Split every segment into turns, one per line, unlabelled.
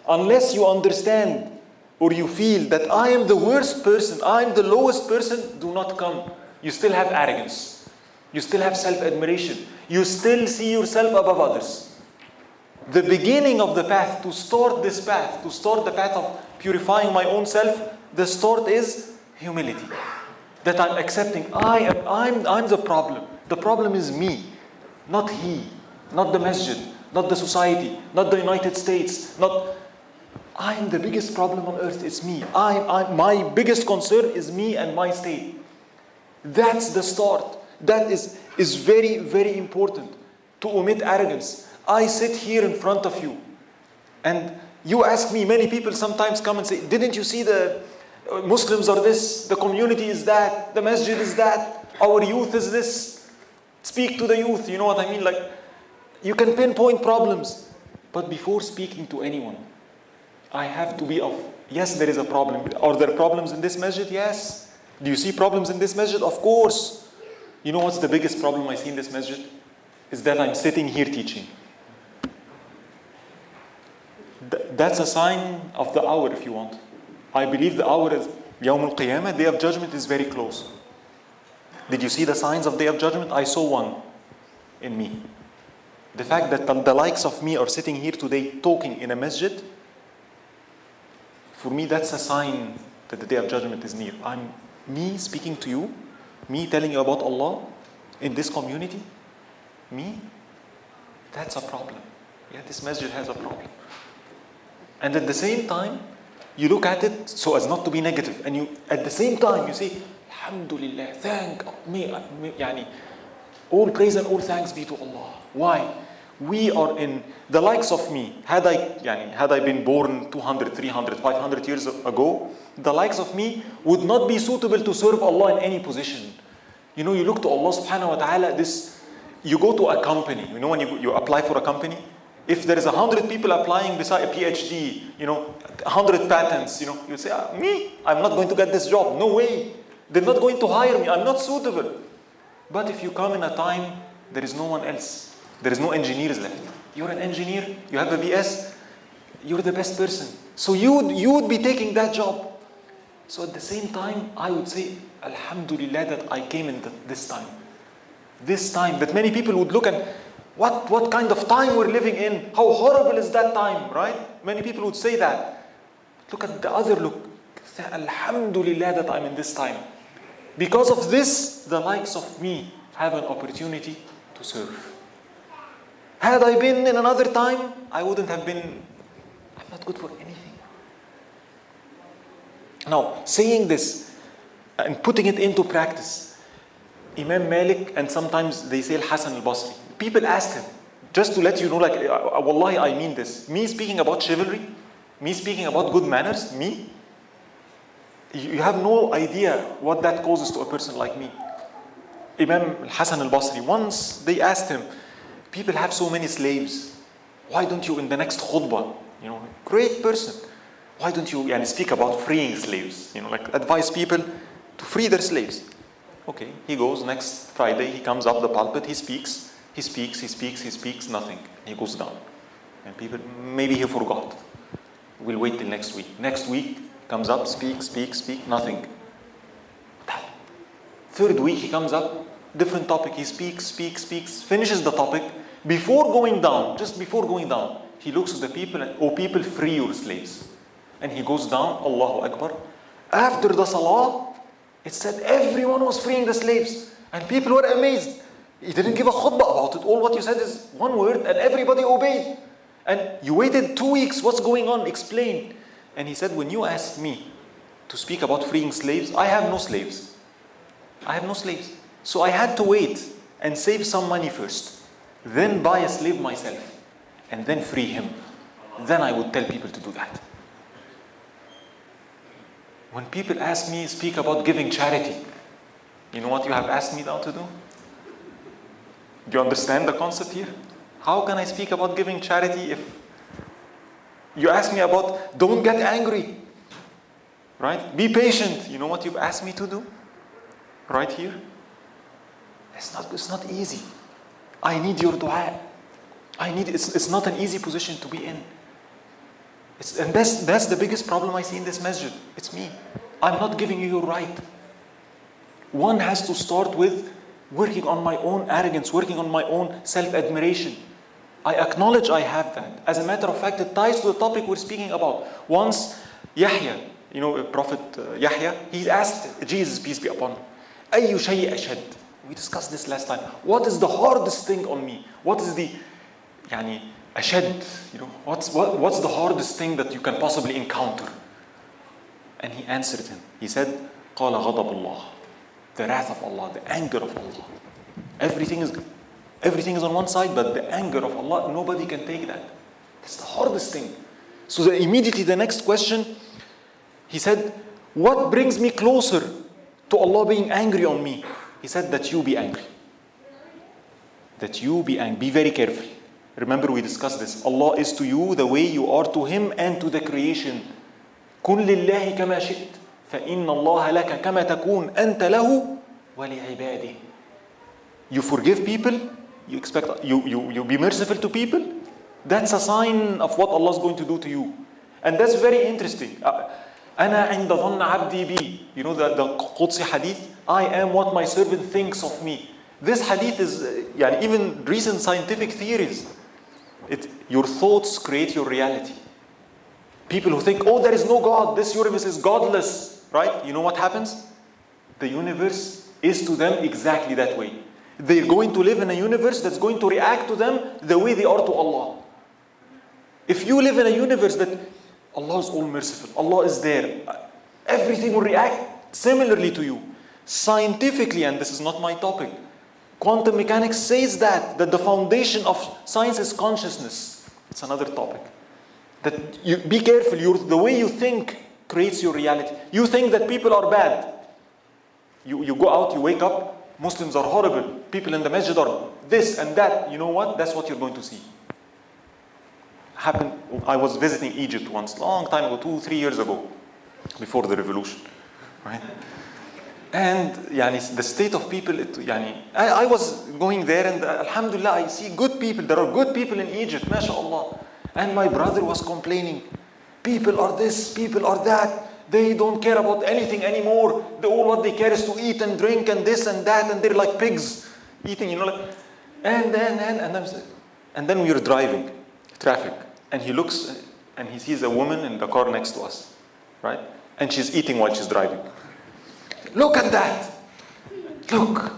Unless you understand or you feel that I am the worst person, I am the lowest person, do not come. You still have arrogance. You still have self-admiration. You still see yourself above others. The beginning of the path, to start this path, to start the path of purifying my own self, the start is humility. That I'm accepting, I'm the problem. The problem is me, not he, not the masjid, not the society, not the United States, not... I'm the biggest problem on earth, it's me. My biggest concern is me and my state. That's the start. That is very, very important, to omit arrogance. I sit here in front of you, and you ask me, many people sometimes come and say, didn't you see the Muslims are this, the community is that, the masjid is that, our youth is this. Speak to the youth, you know what I mean? Like, you can pinpoint problems. But before speaking to anyone, I have to be of, yes, there is a problem. Are there problems in this masjid? Yes. Do you see problems in this masjid? Of course. You know what's the biggest problem I see in this masjid? Is that I'm sitting here teaching. That's a sign of the hour, if you want. I believe the hour is Yawm al-Qiyamah, Day of Judgment is very close. Did you see the signs of Day of Judgment? I saw one in me. The fact that the likes of me are sitting here today talking in a masjid, for me that's a sign that the Day of Judgment is near. Me speaking to you, me telling you about Allah in this community, me, that's a problem. Yeah, this masjid has a problem. And at the same time, you look at it so as not to be negative, and you, at the same time, you say, Alhamdulillah, thank me, yani, all praise and all thanks be to Allah. Why? We are in the likes of me. Had I been born 200, 300, 500 years ago, the likes of me would not be suitable to serve Allah in any position. You know, you look to Allah subhanahu wa ta'ala, you go to a company, you know, when you apply for a company, if there is 100 people applying beside a PhD, you know, 100 patents, you know, you say, me, I'm not going to get this job. No way. They're not going to hire me. I'm not suitable. But if you come in a time, there is no one else. There is no engineers left. You're an engineer, you have a BS, you're the best person. So you would be taking that job. So at the same time, I would say, Alhamdulillah that I came in this time. This time that many people would look and, what kind of time we're living in? How horrible is that time, right? Many people would say that. Look at the other look. Say, Alhamdulillah that I'm in this time. Because of this, the likes of me have an opportunity to serve. Had I been in another time, I wouldn't have been, I'm not good for anything. Now, saying this and putting it into practice, Imam Malik, and sometimes they say Hassan al-Basri, people asked him, just to let you know, like, wallahi, I mean this. Me speaking about chivalry, me speaking about good manners, me, you have no idea what that causes to a person like me. Imam Hassan al-Basri, once they asked him, people have so many slaves, why don't you in the next khutbah, you know, great person, why don't you speak about freeing slaves, you know, like advise people to free their slaves. Okay, he goes next Friday, he comes up the pulpit, he speaks, nothing. He goes down. And people, maybe he forgot. We'll wait till next week. Next week, comes up, speak, nothing. Third week, he comes up, different topic, he speaks, finishes the topic. Before going down, just before going down, he looks at the people and, oh people, free your slaves. And he goes down, Allahu Akbar. After the salah, it said everyone was freeing the slaves. And people were amazed. He didn't give a khutbah about it. All what you said is one word and everybody obeyed. And you waited 2 weeks, what's going on? Explain. And he said, when you asked me to speak about freeing slaves, I have no slaves. So I had to wait and save some money first. Then buy a slave myself. And then free him. Then I would tell people to do that. When people ask me, speak about giving charity, you know what you have asked me now to do? Do you understand the concept here? How can I speak about giving charity if you ask me about don't get angry, right? Be patient. You know what you've asked me to do? Right here? It's not easy. I need your dua. It's not an easy position to be in. And that's the biggest problem I see in this masjid. It's me. I'm not giving you your right. One has to start with working on my own arrogance, working on my own self-admiration. I acknowledge I have that. As a matter of fact, it ties to the topic we're speaking about. Once Yahya, Prophet Yahya, he asked Jesus, peace be upon him, أي شيء أشد? We discussed this last time. What is the hardest thing on me? What is the أشد? What's the hardest thing that you can possibly encounter? And he answered him. He said, قال غضب الله. The wrath of Allah, the anger of Allah. Everything is on one side, but the anger of Allah, nobody can take that. It's the hardest thing. So immediately the next question, he said, what brings me closer to Allah being angry on me? He said that you be angry. That you be angry. Be very careful. Remember we discussed this. Allah is to you the way you are to Him and to the creation. كن لله كما شئت فإن الله لك كما تكون أنت له ولعباده. You forgive people, you expect you be merciful to people. That's a sign of what Allah is going to do to you. And that's very interesting. أنا عند ظن عبدي بي. You know the Qudsi hadith, I am what my servant thinks of me. This hadith is even recent scientific theories. Your thoughts create your reality. People who think, oh, there is no God, this universe is godless, right? You know what happens? The universe is to them exactly that way. They're going to live in a universe that's going to react to them the way they are to Allah. If you live in a universe that Allah is all merciful, Allah is there, everything will react similarly to you. Scientifically, and this is not my topic, quantum mechanics says that the foundation of science is consciousness. It's another topic. That you be careful, the way you think creates your reality. You think that people are bad. You go out, you wake up, Muslims are horrible. People in the masjid are this and that. You know what? That's what you're going to see. Happened. I was visiting Egypt once, long time ago, 2-3 years ago, before the revolution, right? And the state of people, I was going there and alhamdulillah, I see good people. There are good people in Egypt, mashallah. And my brother was complaining, people are this, people are that. They don't care about anything anymore. All what they care is to eat and drink and this and that, and they're like pigs eating, And then we were driving, traffic, and he looks and he sees a woman in the car next to us, right? And she's eating while she's driving. Look at that! Look!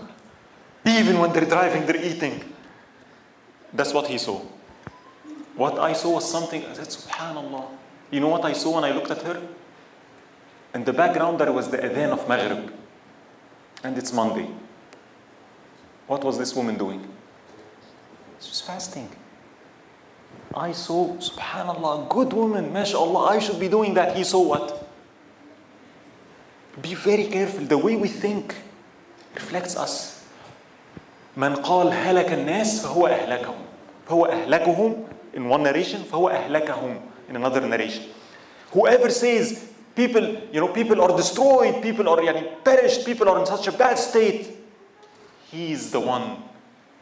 Even when they're driving, they're eating. That's what he saw. What I saw was something, I said, Subhanallah. You know what I saw when I looked at her? In the background there was the adhan of Maghrib. And it's Monday. What was this woman doing? She was fasting. I saw, Subhanallah, a good woman, mashallah, I should be doing that. He saw what? Be very careful. The way we think reflects us. من قال هلك الناس فهو أهلكهم. فهو أهلكهم in one narration, فهو أهلكهم in another narration. Whoever says people are destroyed, people are perished, people are in such a bad state, he is the one,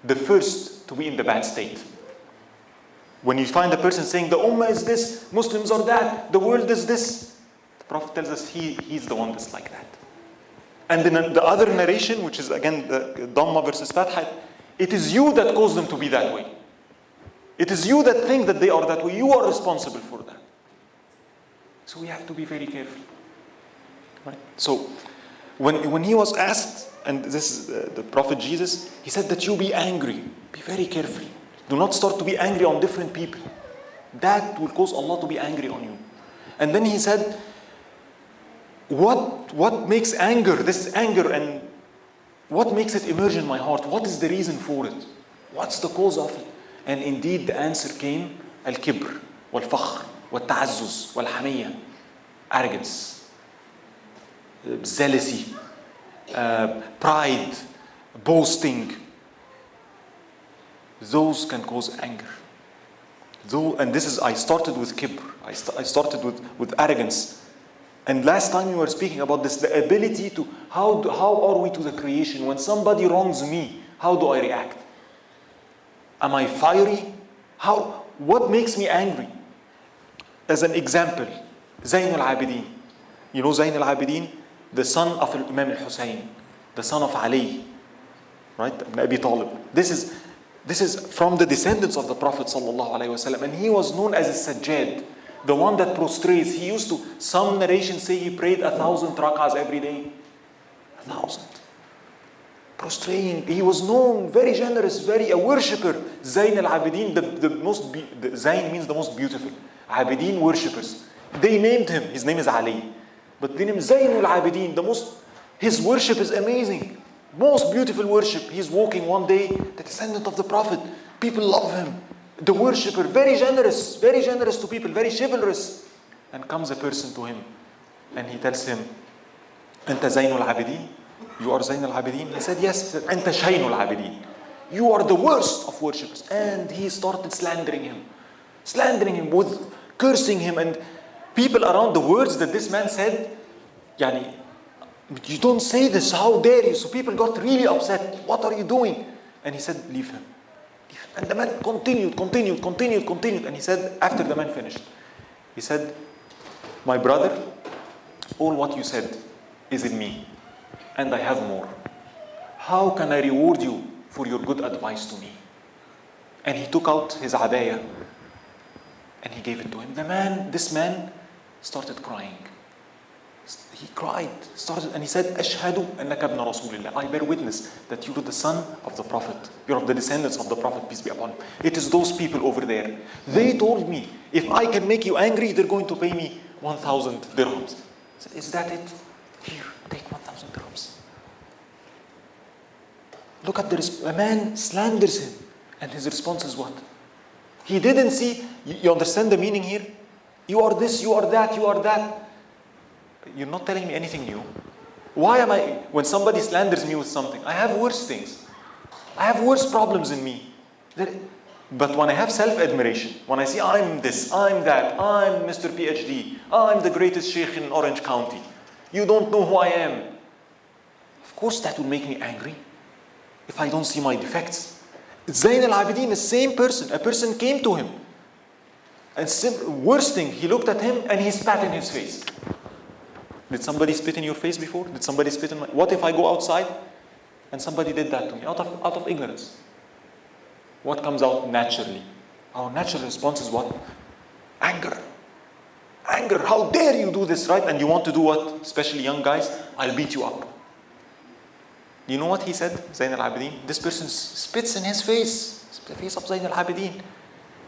the first to be in the bad state. When you find a person saying the ummah is this, Muslims are that, the world is this, the Prophet tells us he's the one that's like that. And then the other narration, which is again the Dhamma versus Fatha, it is you that cause them to be that way. It is you that think that they are that way. You are responsible for that. So we have to be very careful. Right? So when he was asked, and this is the Prophet Jesus, he said that you be angry. Be very careful. Do not start to be angry on different people. That will cause Allah to be angry on you. And then he said, what makes anger, this anger, and what makes it emerge in my heart? What is the reason for it? What's the cause of it? And indeed the answer came, al-kibr, wal-fakhr, wal-ta'azzuz, wal-hamiyya, arrogance, jealousy, pride, boasting. Those can cause anger. And I started with kibr. I started with arrogance. And last time we were speaking about this, the ability to, how are we to the creation? When somebody wrongs me, how do I react? Am I fiery? What makes me angry? as an example, Zayn al-Abidin. You know Zayn al-Abidin? The son of Imam al-Hussein, the son of Ali, right? Ibn Abi Talib. This is from the descendants of the Prophet sallallahu alaihi wasallam, and he was known as a Sajjad, the one that prostrates. He used to, some narrations say he prayed 1,000 rak'ahs every day. 1,000. Prostrating. He was known, very generous, very a worshipper. Zayn al-Abidin, the Zayn means the most beautiful. Abidin, worshippers. They named him, his name is Ali. But they named Zayn al-Abidin, his worship is amazing. Most beautiful worship. He's walking one day, the descendant of the Prophet. People love him. The worshipper, very generous to people, very chivalrous. And comes a person to him and he tells him, Anta Zayn al-Abidin? You are Zayn al-Abidin? He said, yes. He said, Anta Shayn al-Abidin. You are the worst of worshippers. And he started slandering him with cursing him, and people around, the words that this man said, yani, you don't say this, how dare you? So people got really upset. What are you doing? And he said, leave him. And the man continued. And he said, after the man finished, he said, my brother, all what you said is in me, and I have more. How can I reward you for your good advice to me? And he took out his abaya and he gave it to him. This man started crying. He cried, and he said, Ashhadu annaka ibn Rasulillah. I bear witness that you're the son of the Prophet. You're of the descendants of the Prophet, peace be upon him. It is those people over there. They told me, if I can make you angry, they're going to pay me 1,000 dirhams. I said, is that it? Here, take 1,000 dirhams. Look at a man slanders him, and his response is what? He didn't see, you understand the meaning here? You are this, you are that, you are that. You're not telling me anything new. Why am I, when somebody slanders me with something, I have worse things. I have worse problems in me. But when I have self-admiration, when I see I'm this, I'm that, I'm Mr. PhD, I'm the greatest sheikh in Orange County, you don't know who I am. Of course that would make me angry if I don't see my defects. Zayn al-Abidin, the same person, a person came to him. And worst thing, he looked at him and he spat in his face. Did somebody spit in your face before? Did somebody spit in my... What if I go outside and somebody did that to me out of ignorance? What comes out naturally? Our natural response is what? Anger. Anger. How dare you do this, right? And you want to do what? Especially young guys, I'll beat you up. You know what he said, Zayn al-Abidin? This person spits in his face, the face of Zayn al-Abidin.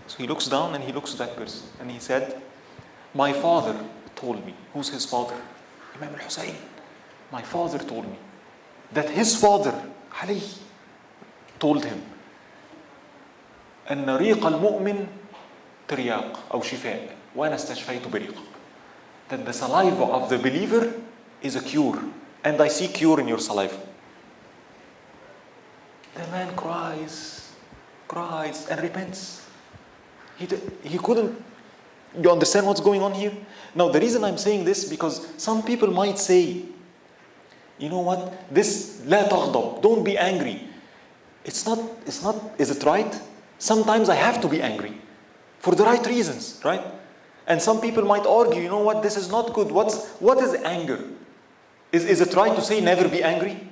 So he looks down and he looks at that person and he said, my father told me. Who's his father? Imam al-Hussein. My father told me that his father, Ali, told him, أن ريق المؤمن ترياق أو شفاء وأنا استشفيت بريق. That the saliva of the believer is a cure, and I see cure in your saliva. The man cries and repents. He couldn't. You understand what's going on here? Now the reason I'm saying this, because some people might say, you know what, this لا تغضب, don't be angry. It's not, is it right? Sometimes I have to be angry for the right reasons, right? And some people might argue, you know what, this is not good. What is anger? Is it right to say never be angry?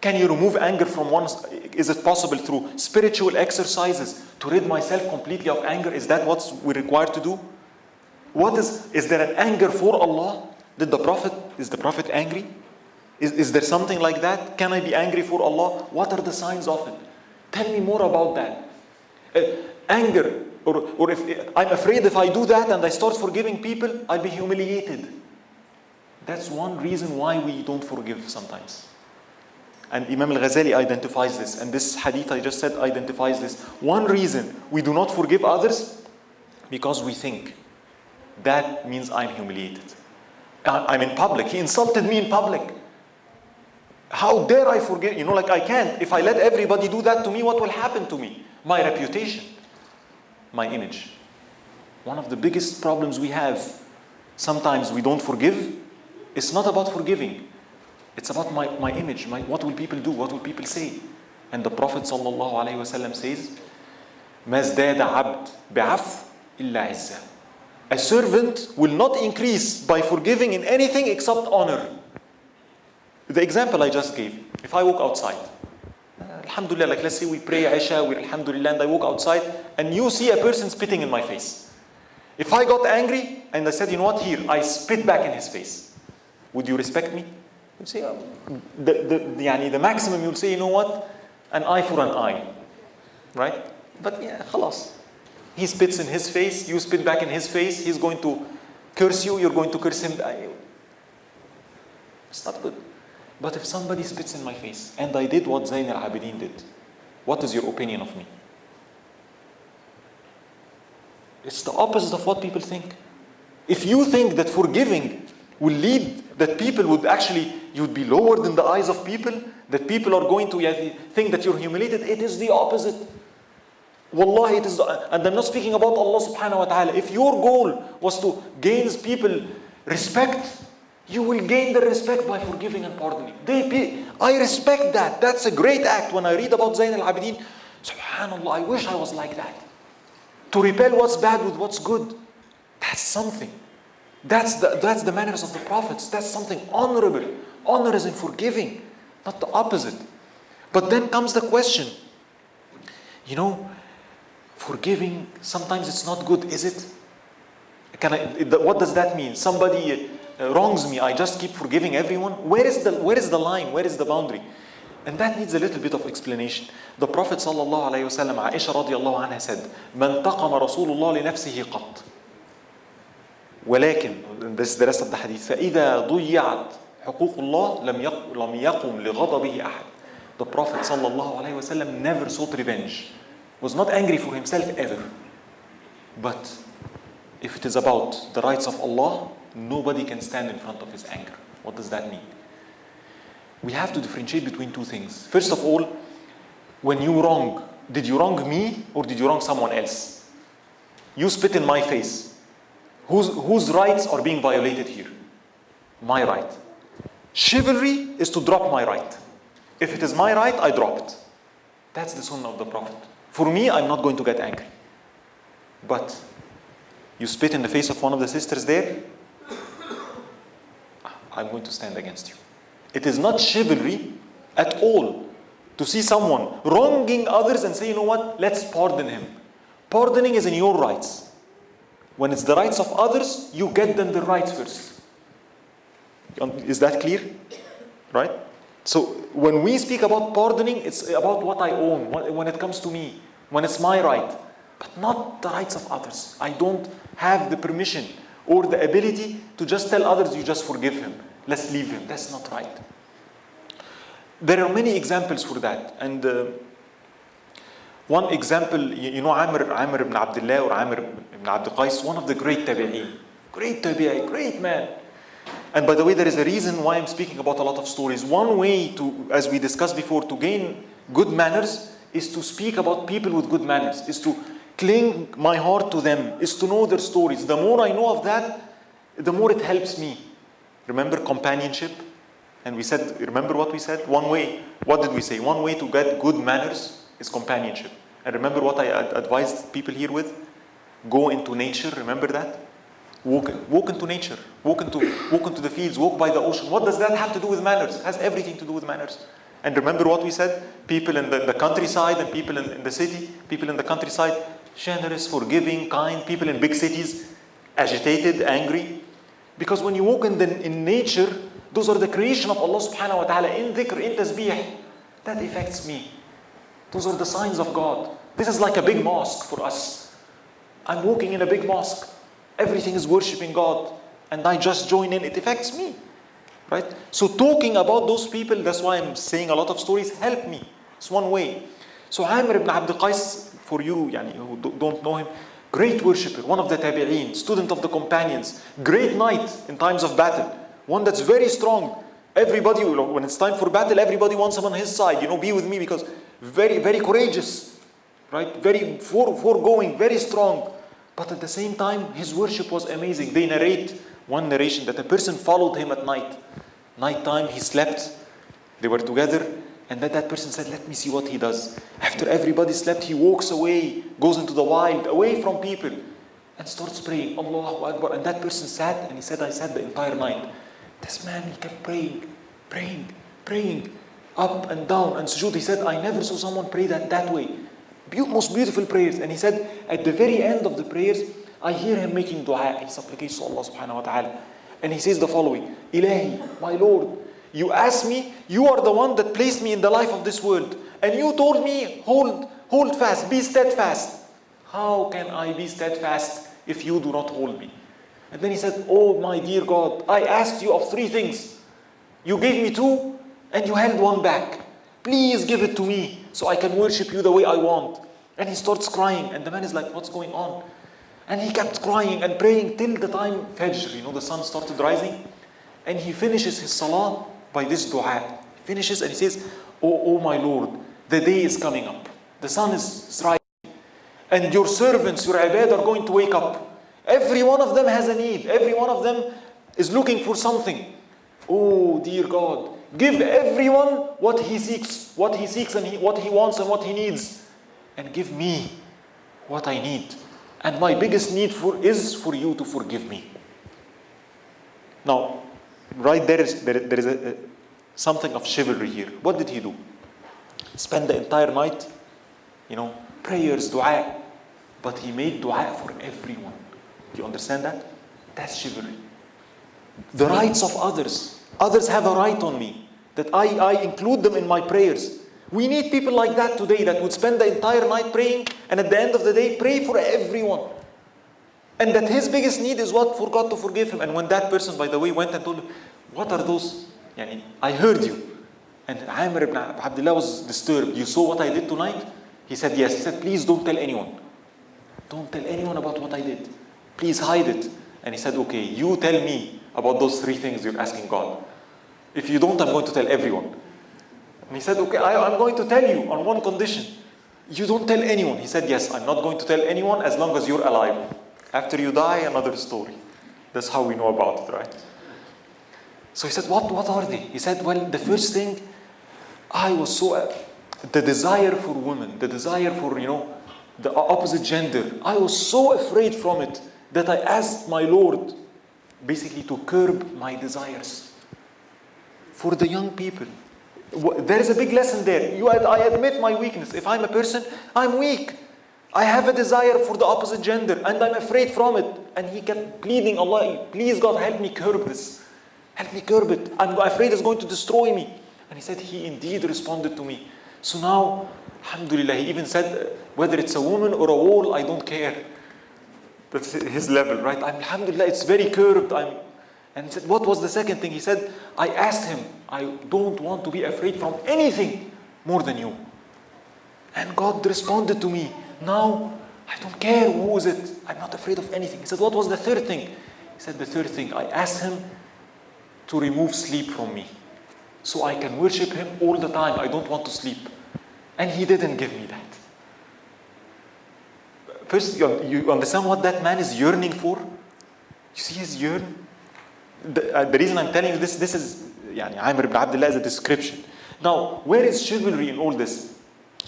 Can you remove anger from one? Is it possible through spiritual exercises to rid myself completely of anger? Is that what we're required to do? Is there an anger for Allah? Is the Prophet angry? Is there something like that? Can I be angry for Allah? What are the signs of it? Tell me more about that. Anger, or if I'm afraid if I do that and I start forgiving people, I'll be humiliated. That's one reason why we don't forgive sometimes. And Imam al-Ghazali identifies this, and this hadith I just said identifies this. One reason we do not forgive others, because we think that means I'm humiliated. I'm in public. He insulted me in public. How dare I forgive? You know, like I can't. If I let everybody do that to me, what will happen to me? My reputation, my image. One of the biggest problems we have, sometimes we don't forgive. It's not about forgiving. It's about my image. What will people do? What will people say? And the Prophet ﷺ says, مَا ازْدَادَ عَبْدٌ بِعَفْوٍ إِلَّا عِزًّا. A servant will not increase by forgiving in anything except honor. The example I just gave. If I walk outside, Alhamdulillah, like let's say we pray Isha, we're Alhamdulillah, and I walk outside, and you see a person spitting in my face. If I got angry and I said, you know what, here, I spit back in his face, would you respect me? You'd say, the maximum you'll say, you know what, an eye for an eye, right? But yeah, khalas. He spits in his face, you spit back in his face, he's going to curse you, you're going to curse him. It's not good. But if somebody spits in my face, and I did what Zayn al-Abidin did, what is your opinion of me? It's the opposite of what people think. If you think that forgiving will lead, that people would actually, you'd be lowered in the eyes of people, that people are going to think that you're humiliated, it is the opposite. Wallahi, it is, and I'm not speaking about Allah subhanahu wa ta'ala. If your goal was to gain people respect, you will gain the respect by forgiving and pardoning. I respect that. That's a great act. When I read about Zayn al-Abidin, subhanallah, I wish I was like that. To repel what's bad with what's good. That's something. That's the manners of the prophets. That's something honorable. Honor is in forgiving, not the opposite. But then comes the question, forgiving, sometimes it's not good, is it? What does that mean? Somebody wrongs me, I just keep forgiving everyone? Where is the line? Where is the boundary? And that needs a little bit of explanation. The Prophet sallallahu alayhi wa sallam, Aisha radiallahu anha said, "Man taqama Rasulullah li nafsihi qat." ولكن, this is the rest of the hadith, فَإِذَا ضُيَّعَتْ حُقُوقُ اللَّهِ لَمْ يَقُمْ لِغَضَبِهِ أَحَدٍ. The Prophet sallallahu alayhi wa sallam never sought revenge. Was not angry for himself ever. But if it is about the rights of Allah, nobody can stand in front of his anger. What does that mean? We have to differentiate between two things. First of all, when you wrong, did you wrong me or did you wrong someone else? You spit in my face. Whose rights are being violated here? My right. Chivalry is to drop my right. If it is my right, I drop it. That's the sunnah of the Prophet. For me, I'm not going to get angry. But you spit in the face of one of the sisters there, I'm going to stand against you. It is not chivalry at all to see someone wronging others and say, you know what, let's pardon him. Pardoning is in your rights. When it's the rights of others, you get them the rights first. Is that clear? Right? So when we speak about pardoning, it's about what I own, when it comes to me, when it's my right, but not the rights of others. I don't have the permission or the ability to just tell others, you just forgive him, let's leave him. That's not right. There are many examples for that. And one example, Amr ibn Abdullah or Amr ibn Abd Qais, one of the great tabi'een. Great tabi'i, great man. And by the way, there is a reason why I'm speaking about a lot of stories. One way to, as we discussed before, to gain good manners is to speak about people with good manners, is to cling my heart to them, is to know their stories. The more I know of that, the more it helps me. Remember companionship? And we said, remember what we said? One way, what did we say? One way to get good manners is companionship. And remember what I advised people here with? Go into nature, remember that? Walk into nature, walk into the fields, walk by the ocean. What does that have to do with manners? It has everything to do with manners. And remember what we said? People in the countryside and people in the city, people in the countryside, generous, forgiving, kind. People in big cities, agitated, angry. Because when you walk in nature, those are the creation of Allah subhanahu wa ta'ala, in dhikr, in tasbih. That affects me. Those are the signs of God. This is like a big mosque for us. I'm walking in a big mosque. Everything is worshipping God. And I just join in. It affects me. Right? So talking about those people, that's why I'm saying a lot of stories, help me. It's one way. So Amr ibn Abd Qais, for you who don't know him, great worshipper, one of the tabi'een, student of the companions, great knight in times of battle, one that's very strong. Everybody, when it's time for battle, everybody wants him on his side. Be with me, because very, very courageous, right? Very foregoing, very strong. But at the same time, his worship was amazing. They narrate one narration that a person followed him at night. Nighttime, he slept. They were together. And then that person said, let me see what he does. After everybody slept, he walks away, goes into the wild, away from people. and starts praying, Allahu Akbar. And that person sat, and he said, I sat the entire night. This man, he kept praying, up and down, and sujood. He said, I never saw someone pray that way. Most beautiful prayers. And he said, at the very end of the prayers, I hear him making dua. He supplicates to Allah subhanahu wa ta'ala. And he says the following, Ilahi, my Lord, you asked me, you are the one that placed me in the life of this world. And you told me, hold fast, be steadfast. How can I be steadfast if you do not hold me? And then he said, oh my dear God, I asked you of 3 things. You gave me 2 and you held 1 back. Please give it to me so I can worship you the way I want. And he starts crying, and the man is like, what's going on? And he kept crying and praying till the time Fajr, the sun started rising. And he finishes his salah by this dua. He finishes and he says, oh my Lord, the day is coming up. The sun is rising. And your servants, your ibad, are going to wake up. Every one of them has a need. Every one of them is looking for something. Oh dear God, give everyone what he seeks and what he wants and what he needs. And give me what I need. And my biggest need is for you to forgive me. Now, right there is something of chivalry here. What did he do? Spend the entire night, prayers, dua. But he made dua for everyone. Do you understand that? That's chivalry. The rights of others. Others have a right on me. That I include them in my prayers. We need people like that today that would spend the entire night praying and at the end of the day pray for everyone. And that his biggest need is what? For God to forgive him. And when that person, by the way, went and told him, what are those? I heard you. And Amr ibn Abdullah was disturbed. You saw what I did tonight? He said, yes. He said, please don't tell anyone. Don't tell anyone about what I did. Please hide it. And he said, okay, you tell me about those 3 things you're asking God. If you don't, I'm going to tell everyone. And he said, okay, I'm going to tell you on one condition. You don't tell anyone. He said, yes, I'm not going to tell anyone as long as you're alive. After you die, another story. That's how we know about it, right? So he said, what are they? He said, well, the first thing, I was so... the desire for women, the desire for, the opposite gender. I was so afraid from it that I asked my Lord, basically, to curb my desires. For the young people. There is a big lesson there. I admit my weakness. If I'm a person, I'm weak. I have a desire for the opposite gender and I'm afraid from it. And he kept pleading, Allah, please God, help me curb this. Help me curb it. I'm afraid it's going to destroy me. And he said, he indeed responded to me. So now, alhamdulillah, he even said, whether it's a woman or a wall, I don't care. That's his level, right? Alhamdulillah, it's very curbed. And he said, what was the second thing? He said, I asked him, I don't want to be afraid from anything more than you. And God responded to me. Now, I don't care who is it. I'm not afraid of anything. He said, what was the third thing? He said, the third thing, I asked him to remove sleep from me. So I can worship him all the time. I don't want to sleep. And he didn't give me that. First, you understand what that man is yearning for? You see his yearn? The reason I'm telling you this is, Amr ibn Abdullah is a description. Now, where is chivalry in all this?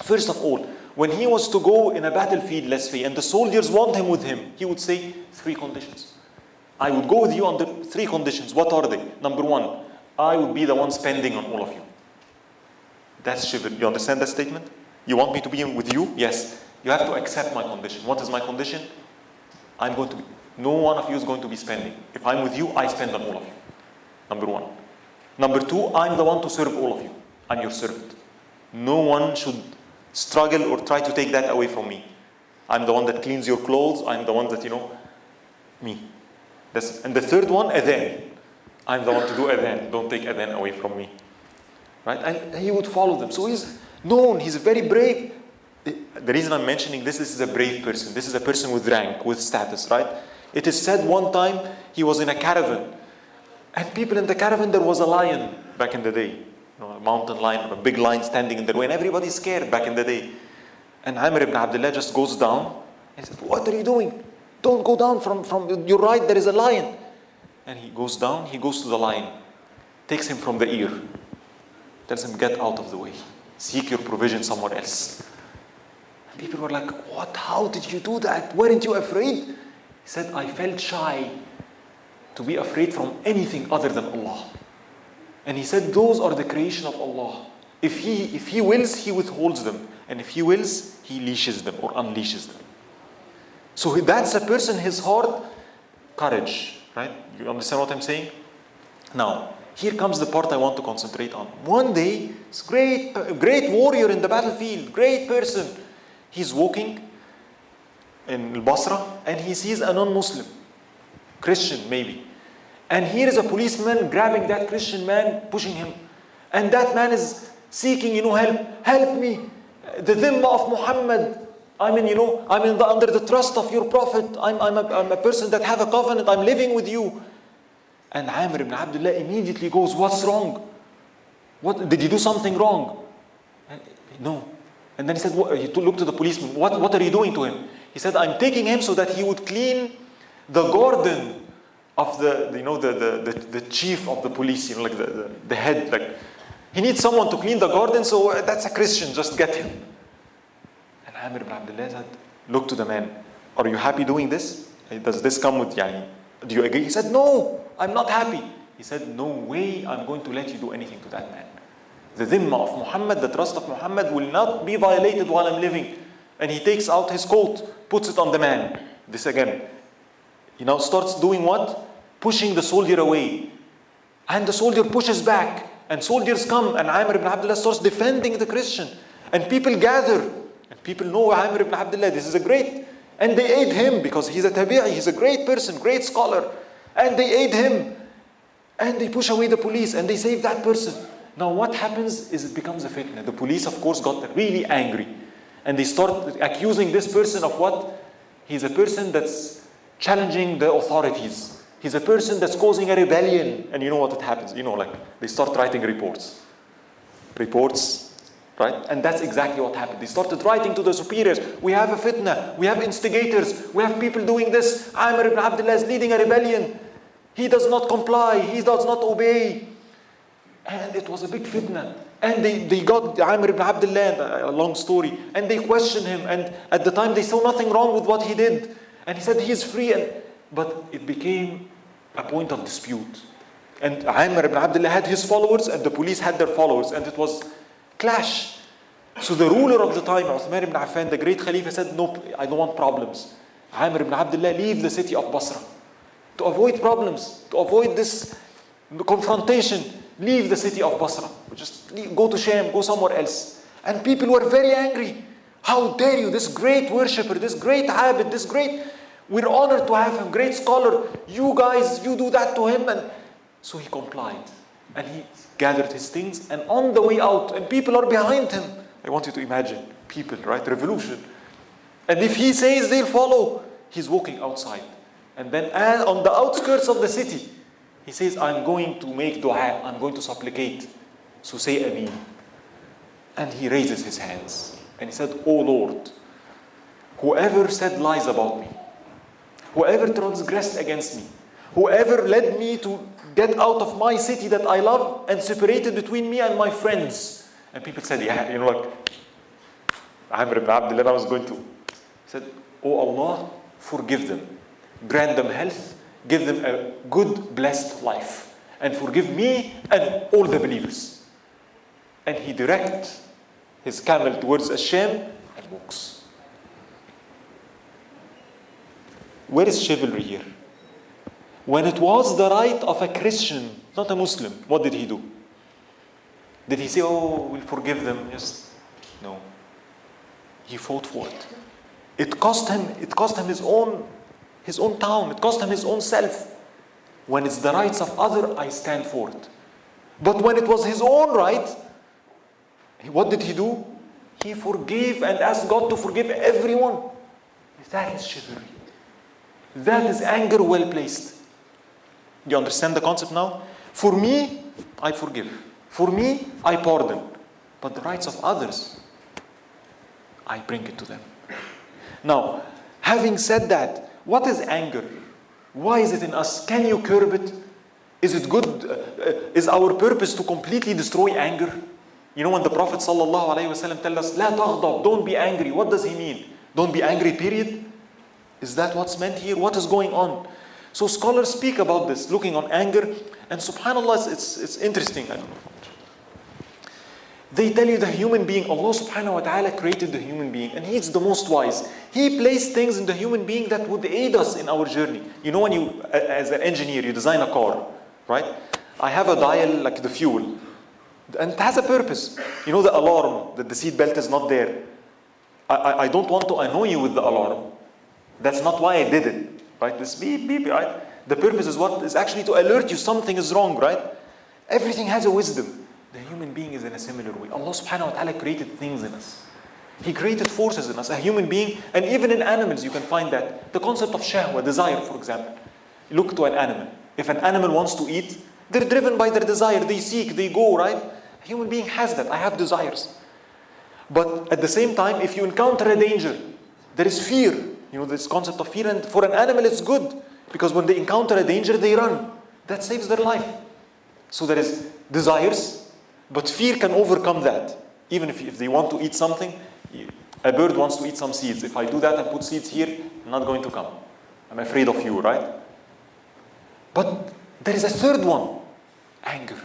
First of all, when he was to go in a battlefield, let's say, and the soldiers want him with him, he would say 3 conditions. I would go with you under 3 conditions. What are they? Number 1, I would be the one spending on all of you. That's chivalry. You understand that statement? You want me to be with you? Yes. You have to accept my condition. What is my condition? No one of you is going to be spending. If I'm with you, I spend on all of you. Number 1. Number 2, I'm the one to serve all of you. I'm your servant. No one should struggle or try to take that away from me. I'm the one that cleans your clothes. I'm the one that, me. And the third one, adhan. I'm the one to do adhan. Don't take adhan away from me. Right? And he would follow them. So he's known. He's very brave. The reason I'm mentioning this is a brave person. This is a person with rank, with status, right? It is said one time he was in a caravan. And people in the caravan, there was a lion back in the day. A mountain lion, a big lion standing in their way. And everybody's scared back in the day. And Amr ibn Abdullah just goes down and says, what are you doing? Don't go down from your right, there is a lion. And he goes down, he goes to the lion, takes him from the ear, tells him, get out of the way. Seek your provision somewhere else. And people were like, what? How did you do that? Weren't you afraid? He He said, I felt shy to be afraid from anything other than Allah. And he said, those are the creation of Allah. If he wills, He withholds them. And if He wills, He leashes them or unleashes them. So that's a person, his heart, courage, right? You understand what I'm saying? Now, here comes the part I want to concentrate on. One day, this great warrior in the battlefield, great person, he's walking in Basra and he sees a non-Muslim, Christian maybe. And here is a policeman grabbing that Christian man, pushing him. And that man is seeking, help me. The dhimma of Muhammad. I'm under the trust of your Prophet. I'm a person that have a covenant. I'm living with you. And Amr ibn Abdullah immediately goes, what's wrong? What, did you do something wrong? No. And then he said, he looked to the policeman, what are you doing to him? He said, I'm taking him so that he would clean the garden of the chief of the police, like the head. Like, he needs someone to clean the garden, so that's a Christian, just get him. And Amr ibn Abdullah said, look to the man, are you happy doing this? Does this come with, do you agree? He said, no, I'm not happy. He said, no way I'm going to let you do anything to that man. The dhimma of Muhammad, the trust of Muhammad will not be violated while I'm living. And he takes out his coat, puts it on the man. This again. He now starts doing what? Pushing the soldier away. And the soldier pushes back. And soldiers come and Amr ibn Abdullah starts defending the Christian. And people gather. And people know Amr ibn Abdullah, this is a great. And they aid him because he's a tabi'i, he's a great person, great scholar. And they aid him. And they push away the police and they save that person. Now what happens is it becomes a fitna. The police of course got really angry. And they start accusing this person of what? He's a person that's challenging the authorities. He's a person that's causing a rebellion. And you know what it happens? They start writing reports. Right? And that's exactly what happened. They started writing to the superiors. We have a fitna. We have instigators. We have people doing this. Amr ibn Abdullah is leading a rebellion. He does not comply. He does not obey. And it was a big fitna. And they got Amr ibn Abdullah, a long story. And they questioned him. And at the time they saw nothing wrong with what he did. And he said he is free. But it became a point of dispute. And Amr ibn Abdullah had his followers and the police had their followers. And it was clash. So the ruler of the time, Uthman ibn Affan, the great Khalifa, said, no, I don't want problems. Amr ibn Abdullah, leave the city of Basra. To avoid problems, to avoid this confrontation, leave the city of Basra. Just go to Sham, go somewhere else. And people were very angry. How dare you, this great worshipper, this great abid, this great, we're honored to have him, great scholar. You guys, you do that to him. And so he complied. And he gathered his things. And on the way out, and people are behind him. I want you to imagine people, right? Revolution. And if he says they'll follow, he's walking outside. And then on the outskirts of the city, he says, I'm going to make dua. I'm going to supplicate. So say Ameen. And he raises his hands. And he said, Oh Lord, whoever said lies about me, whoever transgressed against me, whoever led me to get out of my city that I love and separated between me and my friends. And people said, Amr ibn Abdullah was going to. He said, Oh Allah, forgive them. Grant them health. Give them a good, blessed life. And forgive me and all the believers. And he directs his camel towards Sham and walks. Where is chivalry here? When it was the right of a Christian, not a Muslim, what did he do? Did he say, oh, we'll forgive them? Yes. No. He fought for it. It cost him his own town. It cost him his own self. When it's the rights of others, I stand for it. But when it was his own right, what did he do? He forgave and asked God to forgive everyone. That is chivalry. That is anger well placed. Do you understand the concept now? For me, I forgive. For me, I pardon. But the rights of others, I bring it to them. Now, having said that, what is anger? Why is it in us? Can you curb it? Is it good? Is our purpose to completely destroy anger? You know when the Prophet ﷺ tells us, La taghdab, don't be angry. What does he mean? Don't be angry, period? Is that what's meant here? What is going on? So scholars speak about this, looking on anger, and subhanAllah, it's interesting. I don't know. They tell you the human being, Allah subhanahu wa ta'ala created the human being, and He's the most wise. He placed things in the human being that would aid us in our journey. You know, when you, as an engineer, you design a car, right? I have a dial like the fuel, and it has a purpose. You know, the alarm, that the seat belt is not there. I don't want to annoy you with the alarm. That's not why I did it, right? This beep, beep, right? The purpose is what? Is actually to alert you something is wrong, right? Everything has a wisdom. The human being is in a similar way. Allah subhanahu wa ta'ala created things in us. He created forces in us. A human being, and even in animals you can find that. The concept of shahwa, desire, for example. Look to an animal. If an animal wants to eat, they're driven by their desire. They seek, they go, right? A human being has that. I have desires. But at the same time, if you encounter a danger, there is fear. You know, this concept of fear, and for an animal it's good. Because when they encounter a danger, they run. That saves their life. So there is desires, but fear can overcome that. Even if they want to eat something, a bird wants to eat some seeds. If I do that and put seeds here, I'm not going to come. I'm afraid of you, right? But there is a third one, anger.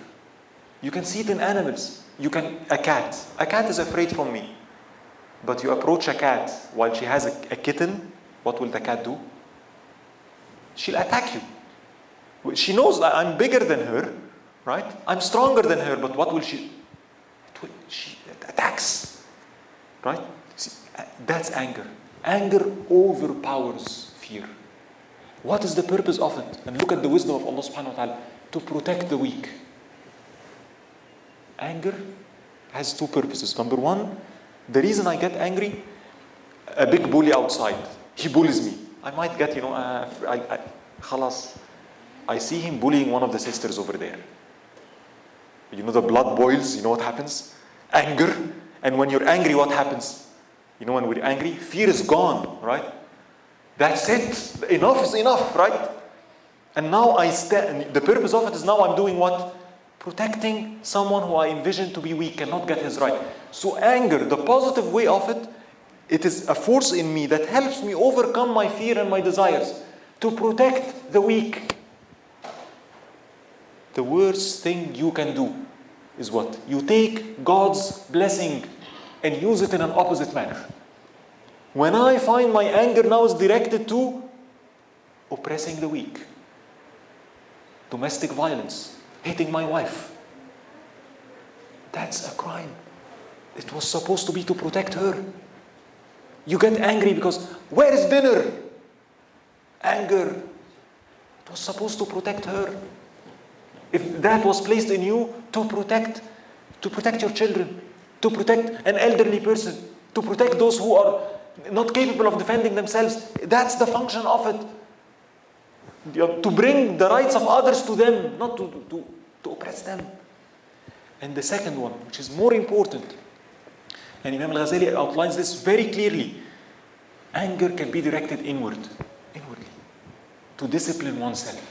You can see it in animals. A cat. A cat is afraid from me. But you approach a cat while she has a kitten, what will the cat do? She'll attack you. She knows that I'm bigger than her, right? I'm stronger than her, but what will she? She attacks, right? See, that's anger. Anger overpowers fear. What is the purpose of it? And look at the wisdom of Allah subhanahu wa ta'ala. To protect the weak. Anger has two purposes. Number one, the reason I get angry, a big bully outside, he bullies me. I might get, khalas, I see him bullying one of the sisters over there. You know, the blood boils, you know what happens? Anger. And when you're angry, what happens? You know, when we're angry, fear is gone, right? That's it. Enough is enough, right? And now the purpose of it is now I'm doing what? Protecting someone who I envision to be weak, cannot get his right. So anger, the positive way of it, it is a force in me that helps me overcome my fear and my desires to protect the weak. The worst thing you can do is what? You take God's blessing and use it in an opposite manner. When I find my anger now is directed to oppressing the weak, domestic violence, hitting my wife, that's a crime. It was supposed to be to protect her. You get angry because, where is dinner? Anger. It was supposed to protect her. If that was placed in you to protect your children, to protect an elderly person, to protect those who are not capable of defending themselves, that's the function of it. To bring the rights of others to them, not to oppress them. And the second one, which is more important, and Imam al-Ghazali outlines this very clearly. Anger can be directed inwardly, to discipline oneself.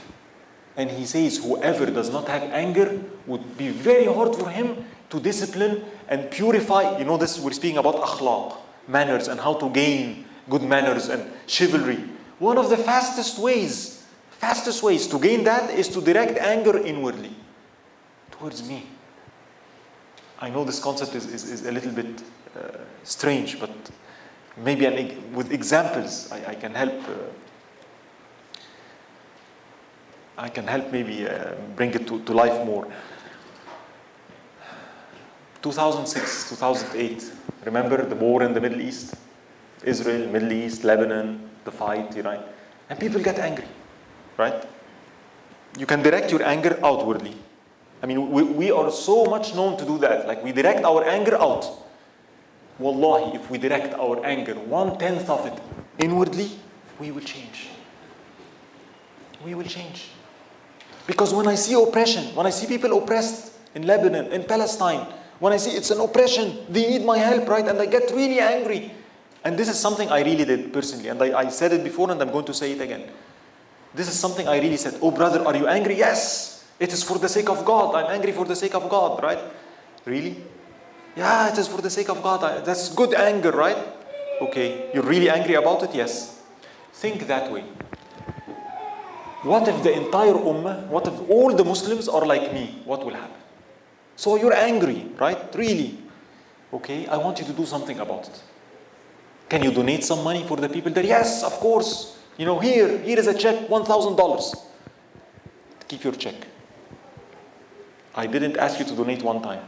And he says, whoever does not have anger would be very hard for him to discipline and purify. You know this, we're speaking about akhlaq, manners, and how to gain good manners and chivalry. One of the fastest ways to gain that is to direct anger inwardly, towards me. I know this concept is a little bit strange, but maybe with examples I can help. I can help maybe bring it to life more. 2006, 2008. Remember the war in the Middle East? Israel, Middle East, Lebanon, the fight, right? And people get angry, right? You can direct your anger outwardly. I mean, we are so much known to do that. Like, we direct our anger out. Wallahi, if we direct our anger 1/10 of it inwardly, we will change. We will change. Because when I see oppression, when I see people oppressed in Lebanon, in Palestine, when I see it's an oppression, they need my help, right? And I get really angry. And this is something I really did personally. And I said it before and I'm going to say it again. This is something I really said. Oh brother, are you angry? Yes. It is for the sake of God. I'm angry for the sake of God, right? Really? Yeah, it is for the sake of God. That's good anger, right? Okay. You're really angry about it? Yes. Think that way. What if the entire ummah, what if all the Muslims are like me? What will happen? So you're angry, right? Really? Okay, I want you to do something about it. Can you donate some money for the people there? Yes, of course. You know, here is a check, $1,000. Keep your check. I didn't ask you to donate one time.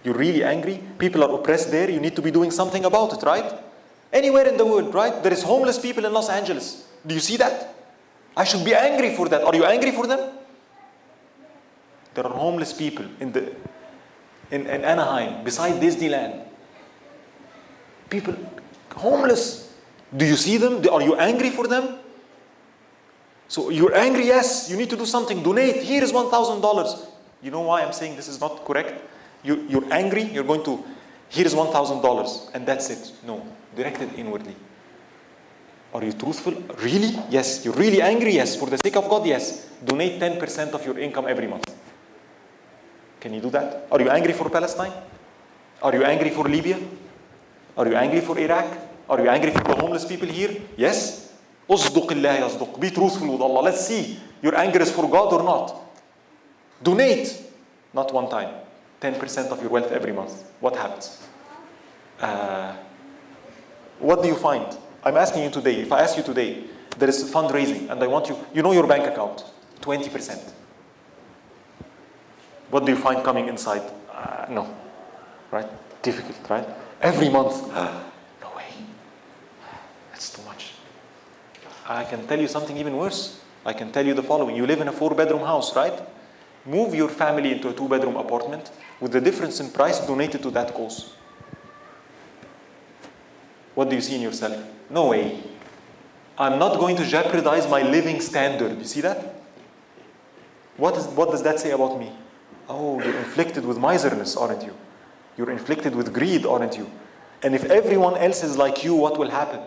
You're really angry? People are oppressed there. You need to be doing something about it, right? Anywhere in the world, right? There is homeless people in Los Angeles. Do you see that? I should be angry for that. Are you angry for them? There are homeless people in Anaheim, beside Disneyland. People, homeless. Do you see them? Are you angry for them? So you're angry, yes, you need to do something. Donate. Here is $1,000. You know why I'm saying this is not correct? You're angry, you're going to, here is $1,000, and that's it. No, directed inwardly. Are you truthful? Really? Yes. You're really angry? Yes. For the sake of God? Yes. Donate 10% of your income every month. Can you do that? Are you angry for Palestine? Are you angry for Libya? Are you angry for Iraq? Are you angry for the homeless people here? Yes. أصدق الله يصدق. Be truthful with Allah. Let's see. Your anger is for God or not. Donate. Not one time. 10% of your wealth every month. What happens? What do you find? I'm asking you today. If I ask you today, there is fundraising and I want you, you know your bank account, 20%. What do you find coming inside? No. Right? Difficult, right? Every month. No way. That's too much. I can tell you something even worse. I can tell you the following. You live in a 4-bedroom house, right? Move your family into a 2-bedroom apartment. With the difference in price, donate it to that cause. What do you see in yourself? No way. I'm not going to jeopardize my living standard. You see that? What does that say about me? Oh, you're inflicted with miserness, aren't you? You're inflicted with greed, aren't you? And if everyone else is like you, what will happen?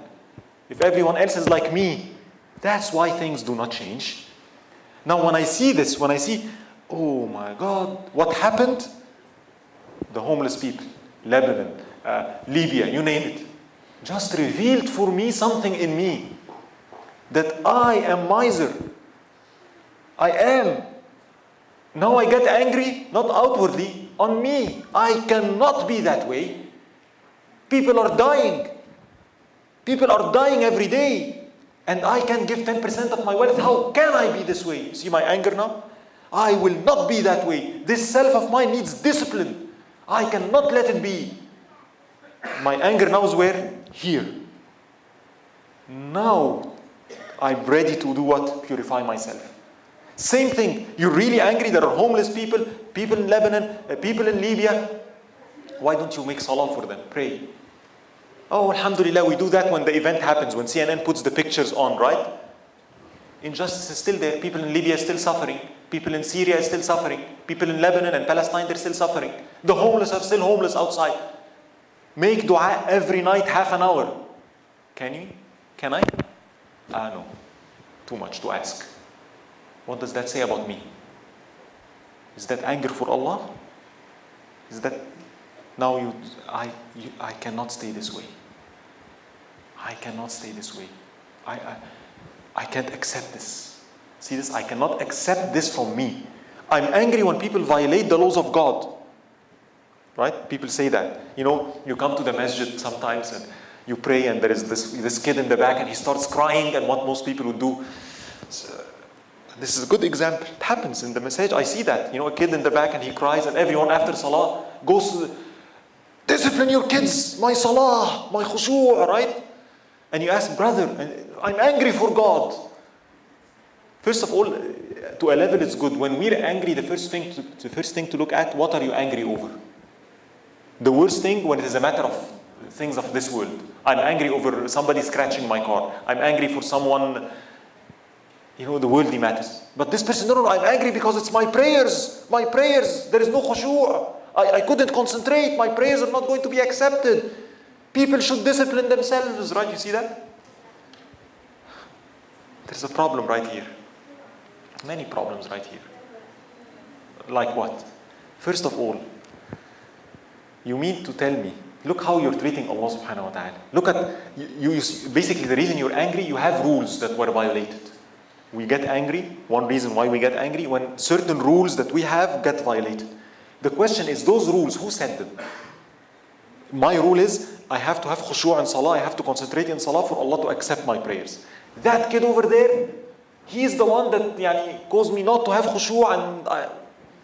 If everyone else is like me, that's why things do not change. Now, when I see this, when I see, oh my God, what happened? The homeless people, Lebanon, Libya, you name it, just revealed for me something in me that I am miser. I am. Now I get angry, not outwardly, on me. I cannot be that way. People are dying. People are dying every day. And I can give 10% of my wealth. How can I be this way? See my anger now? I will not be that way. This self of mine needs discipline. I cannot let it be. My anger now is where? Here. Now I'm ready to do what? Purify myself. Same thing. You're really angry. There are homeless people, people in Lebanon, people in Libya. Why don't you make salah for them? Pray. Oh, alhamdulillah, we do that when the event happens, when CNN puts the pictures on, right? Injustice is still there. People in Libya are still suffering. People in Syria are still suffering. People in Lebanon and Palestine, they're still suffering. The homeless are still homeless outside. Make dua every night, half an hour. Can you? Can I? No. Too much to ask. What does that say about me? Is that anger for Allah? Is that now I cannot stay this way. I cannot stay this way. I can't accept this. See this? I cannot accept this from me. I'm angry when people violate the laws of God. Right? People say that. You know, you come to the masjid sometimes and you pray and there is this kid in the back and he starts crying, and what most people would do. This is a good example. It happens in the message. I see that. You know, a kid in the back and he cries, and everyone after salah goes to discipline your kids. My salah, my khushu', right? And you ask, brother, I'm angry for God. First of all, to a level it's good. When we're angry, the first thing to look at, what are you angry over? The worst thing when it is a matter of things of this world. I'm angry over somebody scratching my car. I'm angry for someone, you know, the worldly matters. But this person, no, I'm angry because it's my prayers. My prayers, there is no khushu'. I couldn't concentrate. My prayers are not going to be accepted. People should discipline themselves, right? You see that? There's a problem right here. Many problems right here. Like what? First of all, you mean to tell me, Look how you're treating Allah subhanahu wa ta'ala. Look at, basically the reason you're angry, you have rules that were violated. We get angry, one reason why we get angry, when certain rules that we have get violated. The question is, those rules, who set them? My rule is, I have to have khushu' in salah, I have to concentrate in salah for Allah to accept my prayers. That kid over there, he is the one that caused me not to have khushu' and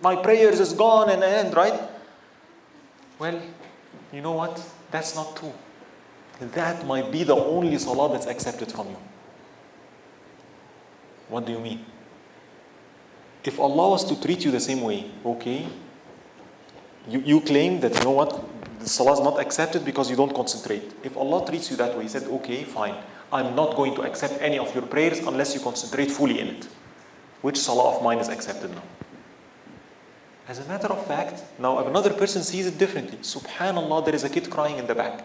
my prayers is gone and end, right? Well, you know what? That's not true. That might be the only salah that's accepted from you. What do you mean? If Allah was to treat you the same way, okay, you claim that, you know what, the salah is not accepted because you don't concentrate. If Allah treats you that way, He said, okay, fine, I'm not going to accept any of your prayers unless you concentrate fully in it. Which salah of mine is accepted now? As a matter of fact, now another person sees it differently. Subhanallah, there is a kid crying in the back.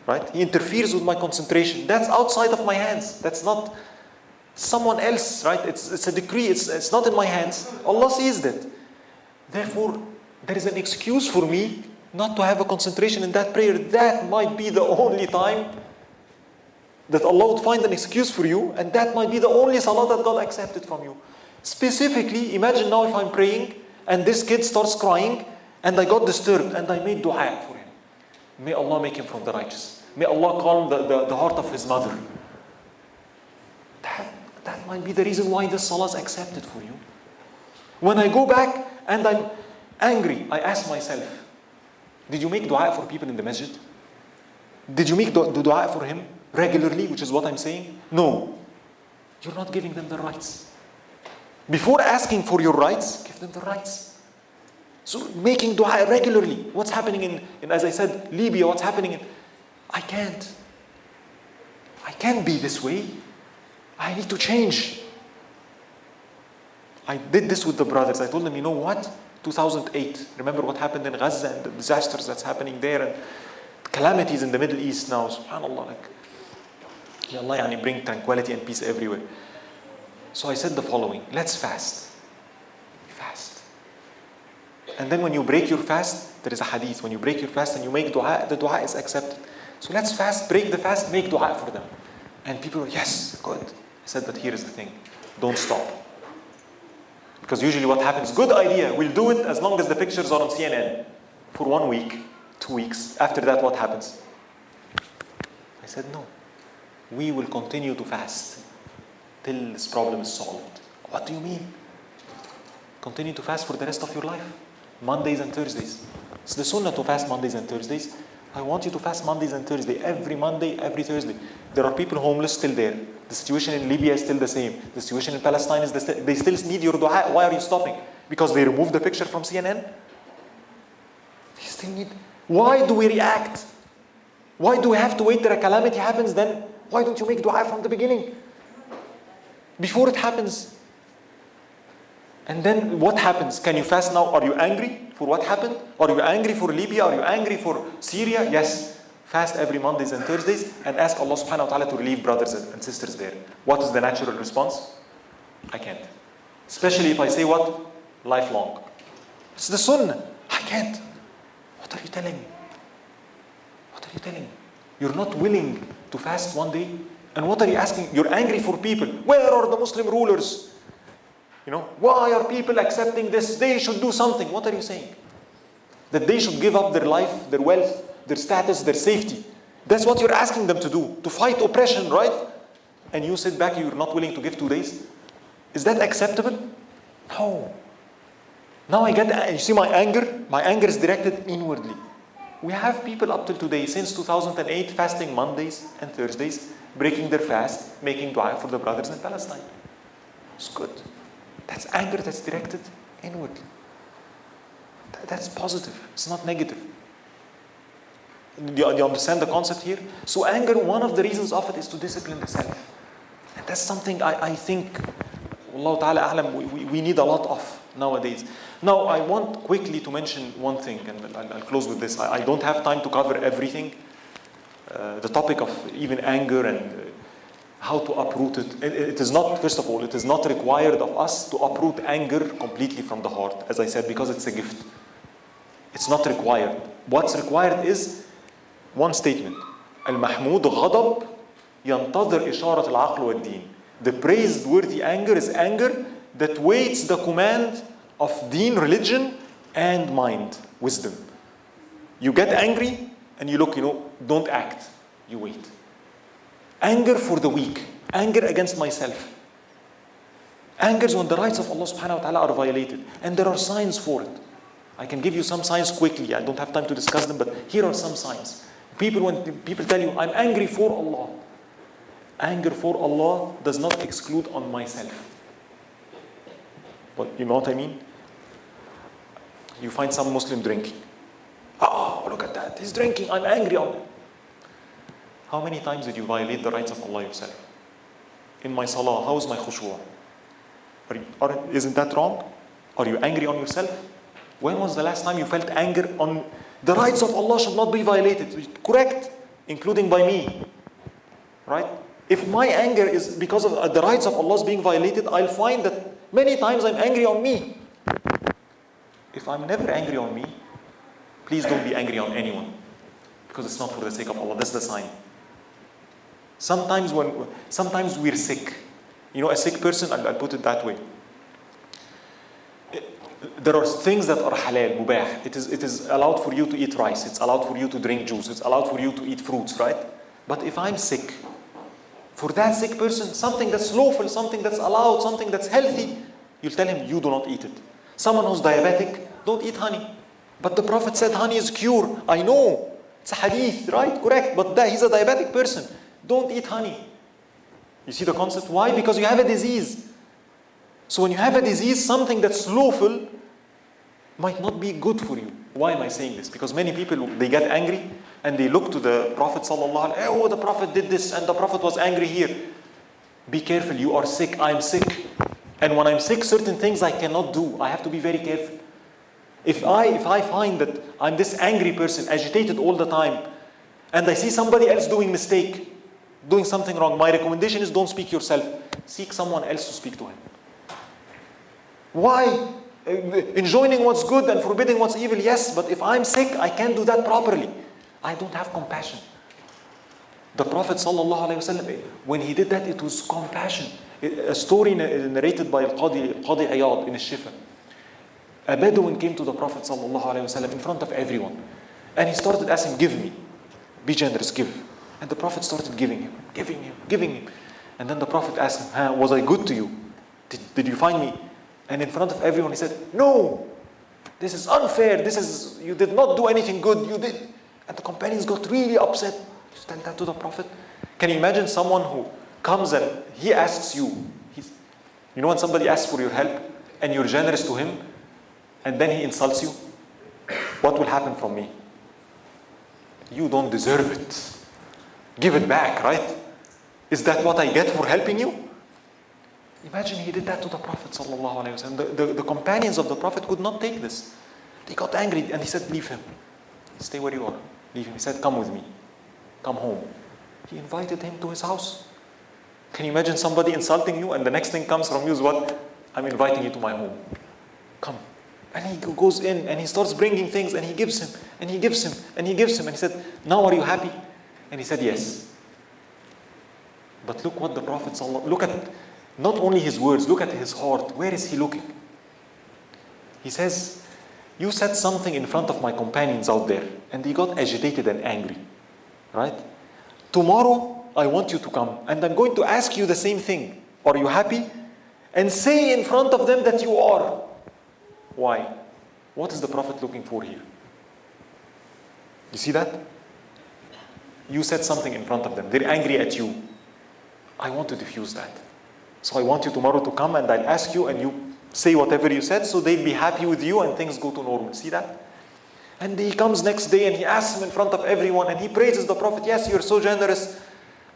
Right? He interferes with my concentration. That's outside of my hands. That's not someone else, right? It's a decree. It's not in my hands. Allah sees that. Therefore, there is an excuse for me not to have a concentration in that prayer. That might be the only time that Allah would find an excuse for you, and that might be the only salah that God accepted from you. Specifically, imagine now if I'm praying and this kid starts crying and I got disturbed and I made dua for him. May Allah make him from the righteous. May Allah calm the heart of his mother. That might be the reason why this salah is accepted for you. When I go back and I'm angry, I ask myself, did you make dua for people in the masjid? Did you make dua for him regularly, which is what I'm saying? No. You're not giving them the rights. Before asking for your rights, give them the rights. So making dua regularly. What's happening in as I said, Libya, what's happening in... I can't be this way. I need to change. I did this with the brothers. I told them, you know what? 2008. Remember what happened in Gaza and the disasters that's happening there and calamities in the Middle East now. SubhanAllah. May Allah bring tranquility and peace everywhere. So I said the following. Let's fast. Fast. And then when you break your fast, there is a hadith. When you break your fast and you make dua, the dua is accepted. So let's fast, break the fast, make dua for them. And people were, yes, good. I said, but here is the thing. Don't stop. Because usually what happens, good idea, we'll do it as long as the pictures are on CNN. For 1 week, 2 weeks. After that, what happens? I said, no. We will continue to fast till this problem is solved. What do you mean? Continue to fast for the rest of your life. Mondays and Thursdays. It's the sunnah to fast Mondays and Thursdays. I want you to fast Mondays and Thursdays. Every Monday, every Thursday. There are people homeless still there. The situation in Libya is still the same. The situation in Palestine is they still need your dua. Why are you stopping? Because they removed the picture from CNN? They still need... Why do we react? Why do we have to wait till a calamity happens then? Why don't you make dua from the beginning? Before it happens. And then what happens? Can you fast now? Are you angry for what happened? Are you angry for Libya? Are you angry for Syria? Yes. Fast every Mondays and Thursdays and ask Allah subhanahu wa ta'ala to relieve brothers and sisters there. What is the natural response? I can't. Especially if I say what? Lifelong. It's the sunnah. I can't. What are you telling me? What are you telling me? You're not willing to fast one day? And what are you asking? You're angry for people. Where are the Muslim rulers? You know, why are people accepting this? They should do something. What are you saying? That they should give up their life, their wealth, their status, their safety. That's what you're asking them to do. To fight oppression, right? And you sit back, you're not willing to give 2 days? Is that acceptable? No. Now I get, you see my anger? My anger is directed inwardly. We have people up till today, since 2008, fasting Mondays and Thursdays, breaking their fast, making dua for the brothers in Palestine. It's good. That's anger that's directed inwardly. That's positive. It's not negative. Do you understand the concept here? So anger, one of the reasons of it is to discipline the self. And that's something I think, Allah Ta'ala A'lam, we need a lot of nowadays. Now, I want quickly to mention one thing, and I'll close with this. I don't have time to cover everything. The topic of even anger and how to uproot it. It is not, first of all, it is not required of us to uproot anger completely from the heart, as I said, because it's a gift. It's not required. What's required is one statement. المحمود غضب ينتظر إشارة العقل والدين. The praiseworthy anger is anger that waits the command of deen, religion, and mind, wisdom. You get angry and you look, don't act. You wait. Anger for the weak. Anger against myself. Anger is when the rights of Allah subhanahu wa ta'ala are violated. And there are signs for it. I can give you some signs quickly. I don't have time to discuss them, but here are some signs. When people tell you, I'm angry for Allah. Anger for Allah does not exclude on myself. But you know what I mean? You find some Muslim drinking. Oh, look at that. He's drinking. I'm angry on him. How many times did you violate the rights of Allah yourself? In my salah, how is my khushu'? Isn't that wrong? Are you angry on yourself? When was the last time you felt anger on the rights of Allah should not be violated? Correct, including by me. Right? If my anger is because of the rights of Allah being violated, I'll find that many times I'm angry on me. If I'm never angry on me, please don't be angry on anyone. Because it's not for the sake of Allah. That's the sign. Sometimes we're sick. A sick person, I'll put it that way. There are things that are halal, mubah. It is allowed for you to eat rice. It's allowed for you to drink juice. It's allowed for you to eat fruits, right? But if I'm sick, for that sick person, something that's lawful, something that's allowed, something that's healthy, you'll tell him, you do not eat it. Someone who's diabetic, don't eat honey. But the Prophet said honey is cure. I know. It's a hadith, right? Correct. But he's a diabetic person. Don't eat honey. You see the concept? Why? Because you have a disease. So when you have a disease, something that's lawful might not be good for you. Why am I saying this? Because many people, they get angry and they look to the Prophet sallallahu alaihi wasallam. Oh, the Prophet did this and the Prophet was angry here. Be careful, you are sick, I'm sick. And when I'm sick, certain things I cannot do. I have to be very careful. If I find that I'm this angry person, agitated all the time, and I see somebody else doing mistake, doing something wrong, my recommendation is don't speak yourself. Seek someone else to speak to him. Why? Enjoining what's good and forbidding what's evil, yes, but if I'm sick, I can't do that properly. I don't have compassion. The Prophet ﷺ, when he did that, it was compassion. A story narrated by Qadi Iyad in Al-Shifa. A Bedouin came to the Prophet ﷺ in front of everyone. And he started asking, give me. Be generous, give. And the Prophet started giving him. And then the Prophet asked him, was I good to you? Did you find me? And in front of everyone he said, no, this is unfair. You did not do anything good. You did. And the companions got really upset. Just tell that to the Prophet. Can you imagine someone who comes and he asks you, when somebody asks for your help and you're generous to him and then he insults you, what will happen from me? You don't deserve it. Give it back, right? Is that what I get for helping you? Imagine he did that to the Prophet ﷺ. The companions of the Prophet could not take this. They got angry and he said, leave him. Stay where you are. Leave him. He said, come with me. Come home. He invited him to his house. Can you imagine somebody insulting you and the next thing comes from you is what? I'm inviting you to my home. Come. And he goes in and he starts bringing things and he gives him and he gives him and he gives him. And he said, now are you happy? And he said, yes. But look what the Prophet ﷺ, look at not only his words, look at his heart. Where is he looking? He says, you said something in front of my companions out there and they got agitated and angry. Right? Tomorrow, I want you to come and I'm going to ask you the same thing. Are you happy? And say in front of them that you are. Why? What is the Prophet looking for here? You see that? You said something in front of them. They're angry at you. I want to diffuse that. So I want you tomorrow to come and I'll ask you and you say whatever you said so they'll be happy with you and things go to normal. See that? And he comes next day and he asks him in front of everyone and he praises the Prophet. Yes, you're so generous.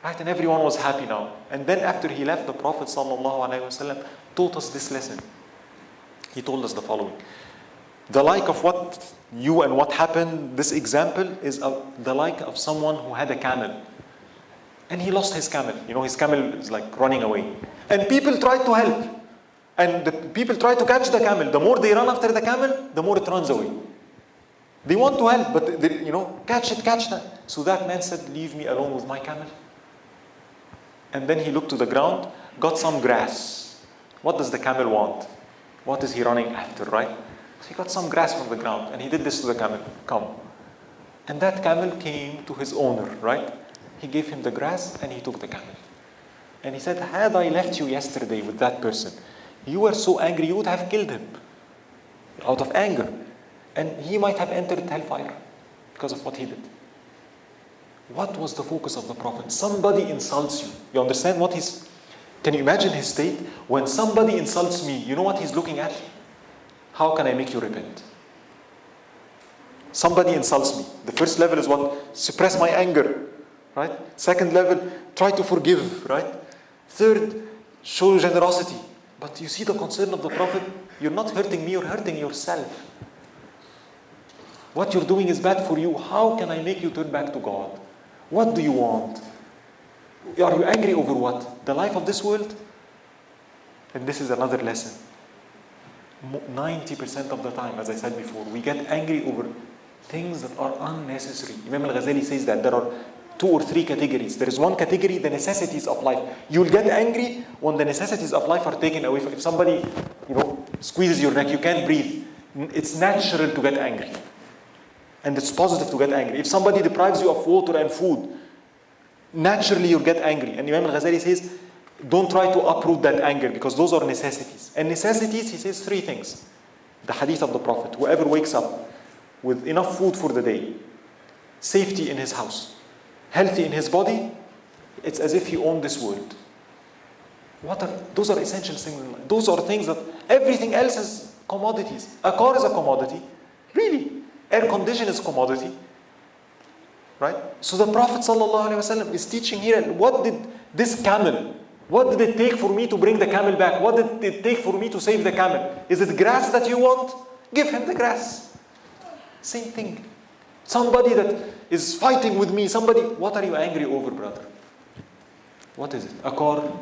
Right? And everyone was happy now. And then after he left, the Prophet ﷺ taught us this lesson. He told us the following. The like of what you and what happened, this example is the like of someone who had a camel. And he lost his camel. His camel is like running away. And people tried to help. And the people tried to catch the camel. The more they run after the camel, the more it runs away. They want to help, but they, catch it, catch that. So that man said, leave me alone with my camel. And then he looked to the ground, got some grass. What does the camel want? What is he running after, right? So he got some grass from the ground, and he did this to the camel. Come. And that camel came to his owner, right? He gave him the grass, and he took the camel. And he said, had I left you yesterday with that person, you were so angry, you would have killed him out of anger. And he might have entered hellfire because of what he did. What was the focus of the Prophet? Somebody insults you. You understand what he's... Can you imagine his state? When somebody insults me, you know what he's looking at? How can I make you repent? Somebody insults me. The first level is what? Suppress my anger. Right? Second level, try to forgive. Right? Third, show generosity. But you see the concern of the Prophet? You're not hurting me, you're hurting yourself. What you're doing is bad for you. How can I make you turn back to God? What do you want? Are you angry over what? The life of this world? And this is another lesson. 90% of the time, as I said before, we get angry over things that are unnecessary. Imam al-Ghazali says that there are 2 or 3 categories. There is one category, the necessities of life. You'll get angry when the necessities of life are taken away. If somebody, squeezes your neck, you can't breathe. It's natural to get angry. And it's positive to get angry. If somebody deprives you of water and food, naturally you'll get angry. And Imam al-Ghazali says, don't try to uproot that anger because those are necessities. And necessities, he says 3 things. The hadith of the Prophet, whoever wakes up with enough food for the day, safety in his house, healthy in his body, it's as if he owned this world. Those are essential things in life. Those are things that everything else is commodities. A car is a commodity. Really. Air condition is commodity. Right? So the Prophet ﷺ is teaching here, what did this camel, what did it take for me to bring the camel back? What did it take for me to save the camel? Is it grass that you want? Give him the grass. Same thing. Somebody that is fighting with me, what are you angry over, brother? What is it? A car?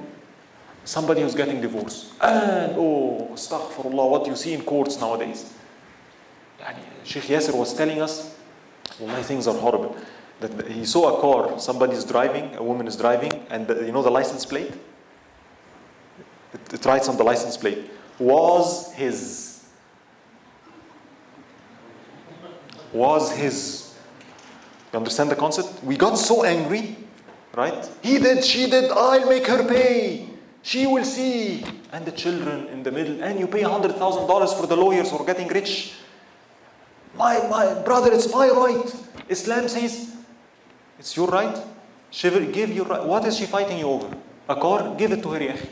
Somebody who's getting divorced. And, astaghfirullah, what you see in courts nowadays. Sheikh Yasser was telling us, wallahi, things are horrible. That he saw a car, somebody is driving, a woman is driving, and the license plate? It writes on the license plate, was his. Was his. You understand the concept? We got so angry, right? He did, she did, I'll make her pay. She will see. And the children in the middle, and you pay $100,000 for the lawyers who are getting rich. My brother, it's my right. Islam says, it's your right. Chivalry, give your right. What is she fighting you over? A car? Give it to her, yakhi.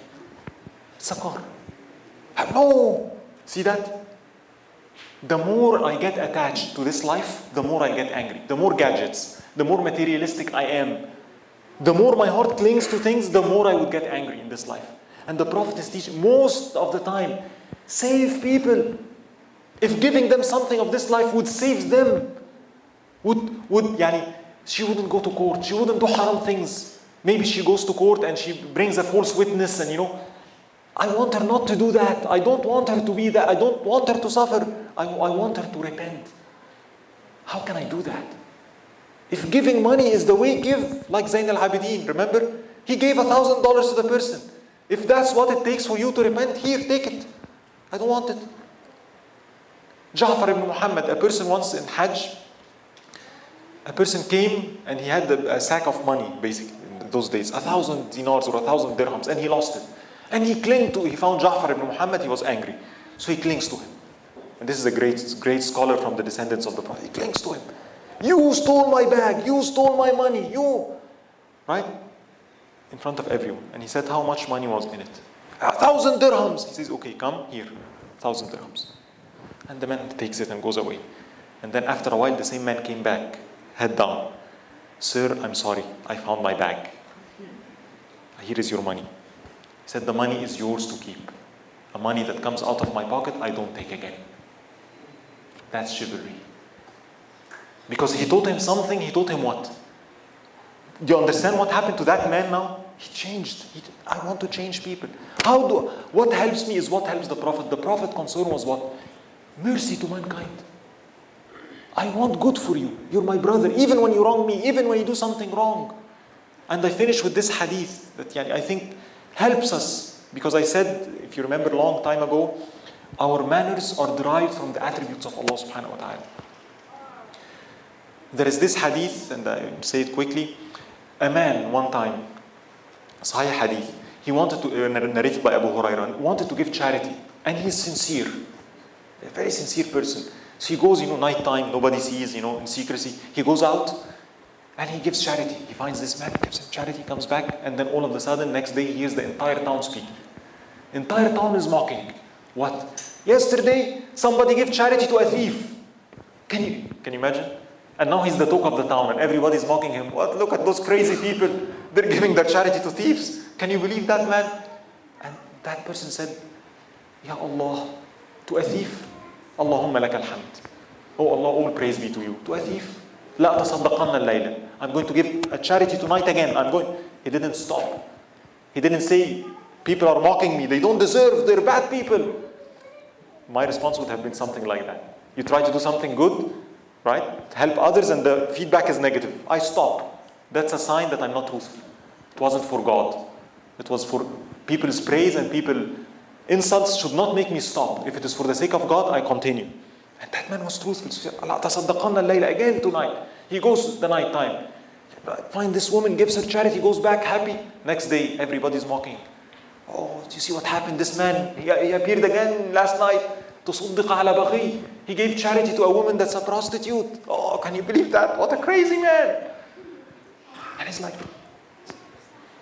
It's a car. No! See that? The more I get attached to this life, the more I get angry. The more gadgets, the more materialistic I am. The more my heart clings to things, the more I would get angry in this life. And the Prophet is teaching, most of the time, save people. If giving them something of this life would save them, she wouldn't go to court, she wouldn't do haram things. Maybe she goes to court and she brings a false witness and I want her not to do that. I don't want her to be that. I don't want her to suffer. I want her to repent. How can I do that? If giving money is the way, give like Zayn al-Abidin. Remember? He gave $1,000 to the person. If that's what it takes for you to repent, here, take it. I don't want it. Ja'far ibn Muhammad, a person once in Hajj, a person came and he had a sack of money, basically, in those days, 1,000 dinars or 1,000 dirhams, and he lost it. And he found Ja'far ibn Muhammad, he was angry. So he clings to him. And this is a great scholar from the descendants of the Prophet. He clings to him. You stole my bag, you stole my money, you. Right? In front of everyone. And he said how much money was in it. 1,000 dirhams. He says, okay, come here, 1,000 dirhams. And the man takes it and goes away. And then after a while, the same man came back, head down. Sir, I'm sorry, I found my bag. Here is your money. He said, the money is yours to keep. The money that comes out of my pocket, I don't take again. That's chivalry. Because he taught him something, he taught him what? Do you understand what happened to that man now? He changed. I want to change people. What helps me is what helps the Prophet. The Prophet's concern was what? Mercy to mankind. I want good for you. You're my brother. Even when you wrong me, even when you do something wrong. And I finish with this hadith that I think helps us. Because I said, if you remember a long time ago, our manners are derived from the attributes of Allah subhanahu wa ta'ala. There is this hadith, and I say it quickly. A man one time, Sahih hadith, he wanted to, narrated by Abu Hurairah, wanted to give charity. And he's sincere. A very sincere person. So he goes, night time, nobody sees, in secrecy. He goes out and he gives charity. He finds this man, gives him charity, comes back, and then all of a sudden, next day, he hears the entire town speaking. Entire town is mocking. What? Yesterday, somebody gave charity to a thief. Can you imagine? And now he's the talk of the town and everybody's mocking him. What? Look at those crazy people. They're giving their charity to thieves. Can you believe that, man? And that person said, Ya Allah, to a thief, Allahumma laka alhamd. Oh Allah, all praise be to you. To a thief, la tasaddaqanna al-layla. I'm going to give a charity tonight again. He didn't stop. He didn't say, people are mocking me. They don't deserve. They're bad people. My response would have been something like that. You try to do something good, right? Help others and the feedback is negative. I stop. That's a sign that I'm not truthful. It wasn't for God. It was for people's praise and people. Insults should not make me stop. If it is for the sake of God, I continue. And that man was truthful. So he said, Allah tasaddaqanna al-layla, again tonight. He goes the night time. Find this woman, gives her charity, goes back happy. Next day, everybody's mocking. Oh, do you see what happened? This man, he appeared again last night. تُصُدِّقَ عَلَى بَغِي. He gave charity to a woman that's a prostitute. Oh, can you believe that? What a crazy man. And he's like,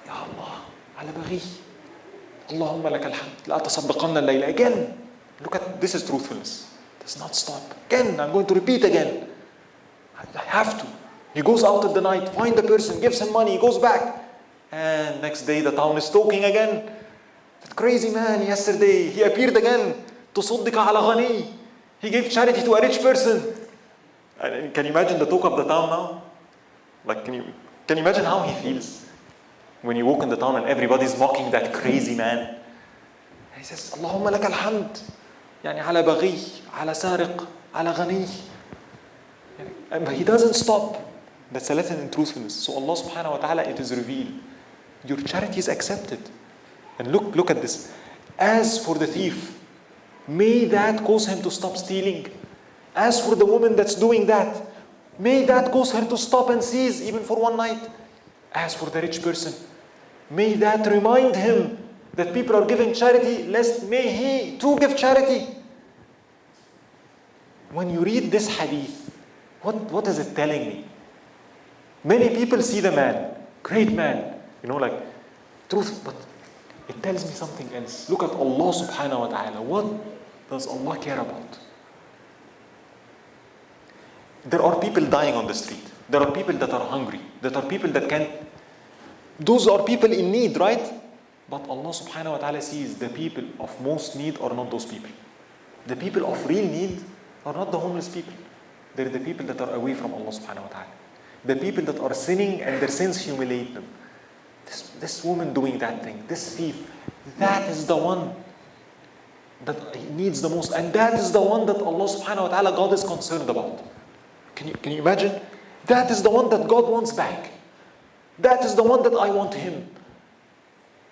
Ya Allah, ala baghi. Allahumma laka alhamd. La tasaddaqanna al-layla. Again. Look at, this is truthfulness. Does not stop. Again, I'm going to repeat again. I have to. He goes out at the night, find the person, gives him money, he goes back. And next day the town is talking again. That crazy man yesterday, he appeared again. تُصُدِّقَ عَلَى غَنِي. He gave charity to a rich person. And can you imagine the talk of the town now? Like, can you imagine how he feels? When you walk in the town and everybody's mocking that crazy man. And he says, Allahumma laka alhamd. Yani ala baghi, ala sariq, ala ghani. But he doesn't stop. That's a lesson in truthfulness. So Allah subhanahu wa ta'ala, it is revealed. Your charity is accepted. And look at this. As for the thief, may that cause him to stop stealing. As for the woman that's doing that, may that cause her to stop and cease even for one night. As for the rich person, may that remind him that people are giving charity, lest may he too give charity. When you read this hadith, what is it telling me? Many people see the man, great man, like truth, but it tells me something else. Look at Allah subhanahu wa ta'ala. What does Allah care about? There are people dying on the street. There are people that are hungry. There are people that can't. Those are people in need, right? But Allah subhanahu wa ta'ala sees the people of most need are not those people. The people of real need are not the homeless people. They're the people that are away from Allah subhanahu wa ta'ala. The people that are sinning and their sins humiliate them. This woman doing that thing, this thief, that is the one that he needs the most. And that is the one that Allah subhanahu wa ta'ala, God is concerned about. Can you imagine? That is the one that God wants back. That is the one that I want him.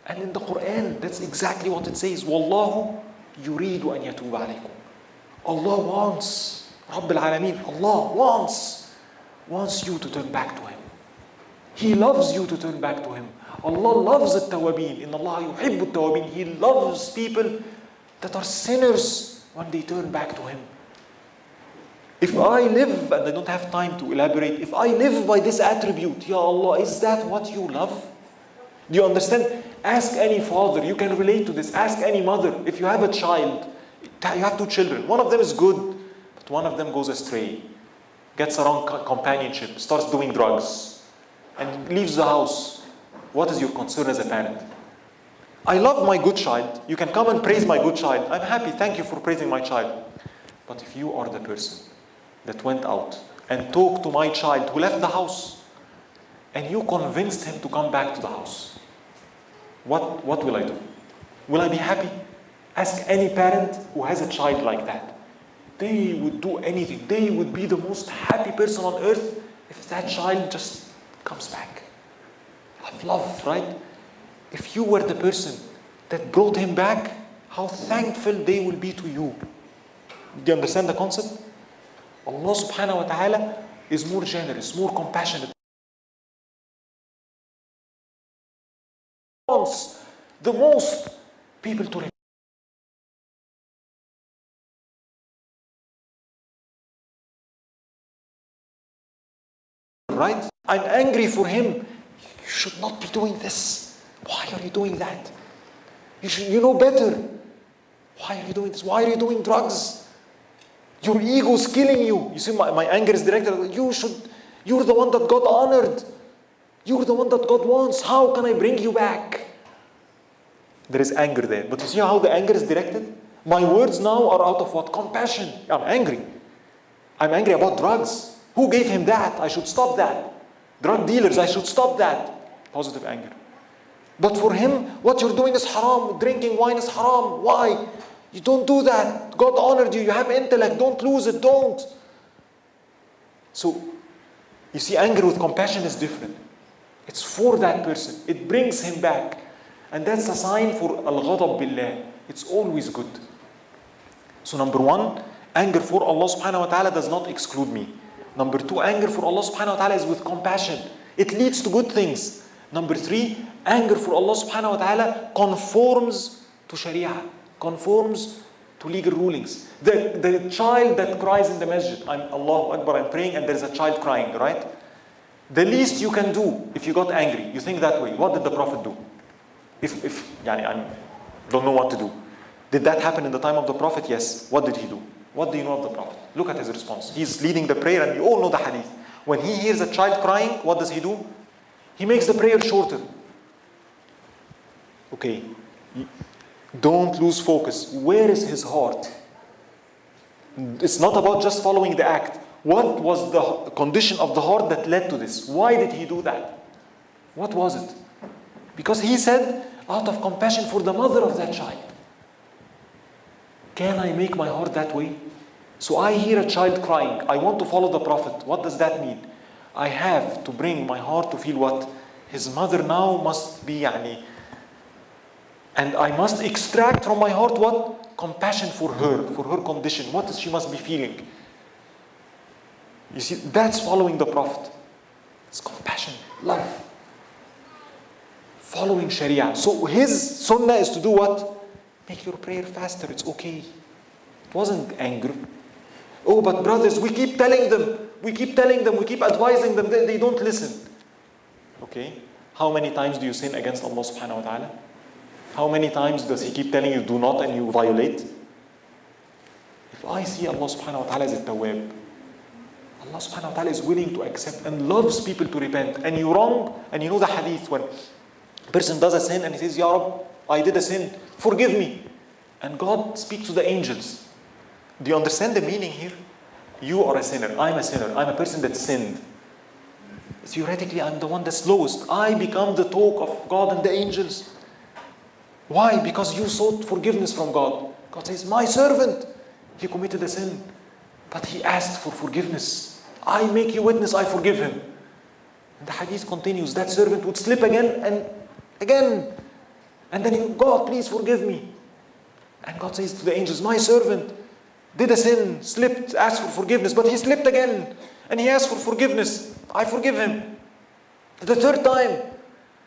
And in the Quran, that's exactly what it says. Wallahu yuridu an yatuba alaykum. Allah wants, Rabbil Alameen, Allah wants you to turn back to him. He loves you to turn back to him. Allah loves at-tawabin. Inna Allah yuhibbu at-tawabin. He loves people that are sinners when they turn back to him. If I live, and I don't have time to elaborate, if I live by this attribute, Ya Allah, is that what you love? Do you understand? Ask any father, you can relate to this. Ask any mother, if you have a child, you have two children, one of them is good, but one of them goes astray, gets a wrong companionship, starts doing drugs, and leaves the house. What is your concern as a parent? I love my good child. You can come and praise my good child. I'm happy. Thank you for praising my child. But if you are the person that went out and talked to my child who left the house and you convinced him to come back to the house, what will I do? Will I be happy? Ask any parent who has a child like that. they would do anything. They would be the most happy person on earth if that child just comes back. Have love, right? If you were the person that brought him back, how thankful they will be to you. Do you understand the concept? Allah subhanahu wa ta'ala is more generous, more compassionate. Wants the most people to repent. Right? I'm angry for him. You should not be doing this. Why are you doing that? You know better. Why are you doing this? Why are you doing drugs? Your ego is killing you. You see, my anger is directed at you. You're the one that God honored. You're the one that God wants. How can I bring you back? There is anger there. But you see how the anger is directed? My words now are out of what? Compassion. I'm angry. I'm angry about drugs. Who gave him that? I should stop that. Drug dealers, I should stop that. Positive anger. But for him, what you're doing is haram. Drinking wine is haram. Why? You don't do that. God honored you. You have intellect. Don't lose it. Don't. So, you see, anger with compassion is different. It's for that person. It brings him back. And that's a sign for al-ghadab billah. It's always good. So number one, anger for Allah subhanahu wa ta'ala does not exclude me. Number two, anger for Allah subhanahu wa ta'ala is with compassion. It leads to good things. Number three, anger for Allah subhanahu wa ta'ala conforms to Sharia, conforms to legal rulings. The child that cries in the masjid, Allahu Akbar, I'm praying and there's a child crying, right? The least you can do if you got angry, you think that way. What did the Prophet do? I don't know what to do. Did that happen in the time of the Prophet? Yes. What did he do? What do you know of the Prophet? Look at his response. He's leading the prayer and you all know the hadith. When he hears a child crying, what does he do? He makes the prayer shorter. Okay. Don't lose focus. Where is his heart? It's not about just following the act. What was the condition of the heart that led to this? Why did he do that? What was it? Because he said, out of compassion for the mother of that child. Can I make my heart that way? So I hear a child crying. I want to follow the Prophet. What does that mean? I have to bring my heart to feel what? His mother now must be and I must extract from my heart what? Compassion for her condition. What she must be feeling. You see, that's following the Prophet. It's compassion, love. Following Sharia. So his sunnah is to do what? Make your prayer faster. It's okay. It wasn't anger. Oh, but brothers, we keep telling them. We keep advising them. They don't listen. Okay. How many times do you sin against Allah subhanahu wa ta'ala? How many times does He keep telling you do not and you violate? If I see Allah subhanahu wa ta'ala as a tawwab, Allah subhanahu wa ta'ala is willing to accept and loves people to repent. And you wrong, and you know the hadith when a person does a sin and he says, Ya Rab, I did a sin, forgive me. And God speaks to the angels. Do you understand the meaning here? You are a sinner, I'm a sinner, I'm a person that sinned. Theoretically, I'm the one that's lowest. I become the talk of God and the angels. Why? Because you sought forgiveness from God. God says, my servant, he committed a sin, but he asked for forgiveness. I make you witness, I forgive him. And the hadith continues, that servant would slip again and again. And then he would, God, please forgive me. And God says to the angels, my servant did a sin, slipped, asked for forgiveness, but he slipped again. And he asked for forgiveness. I forgive him. The third time,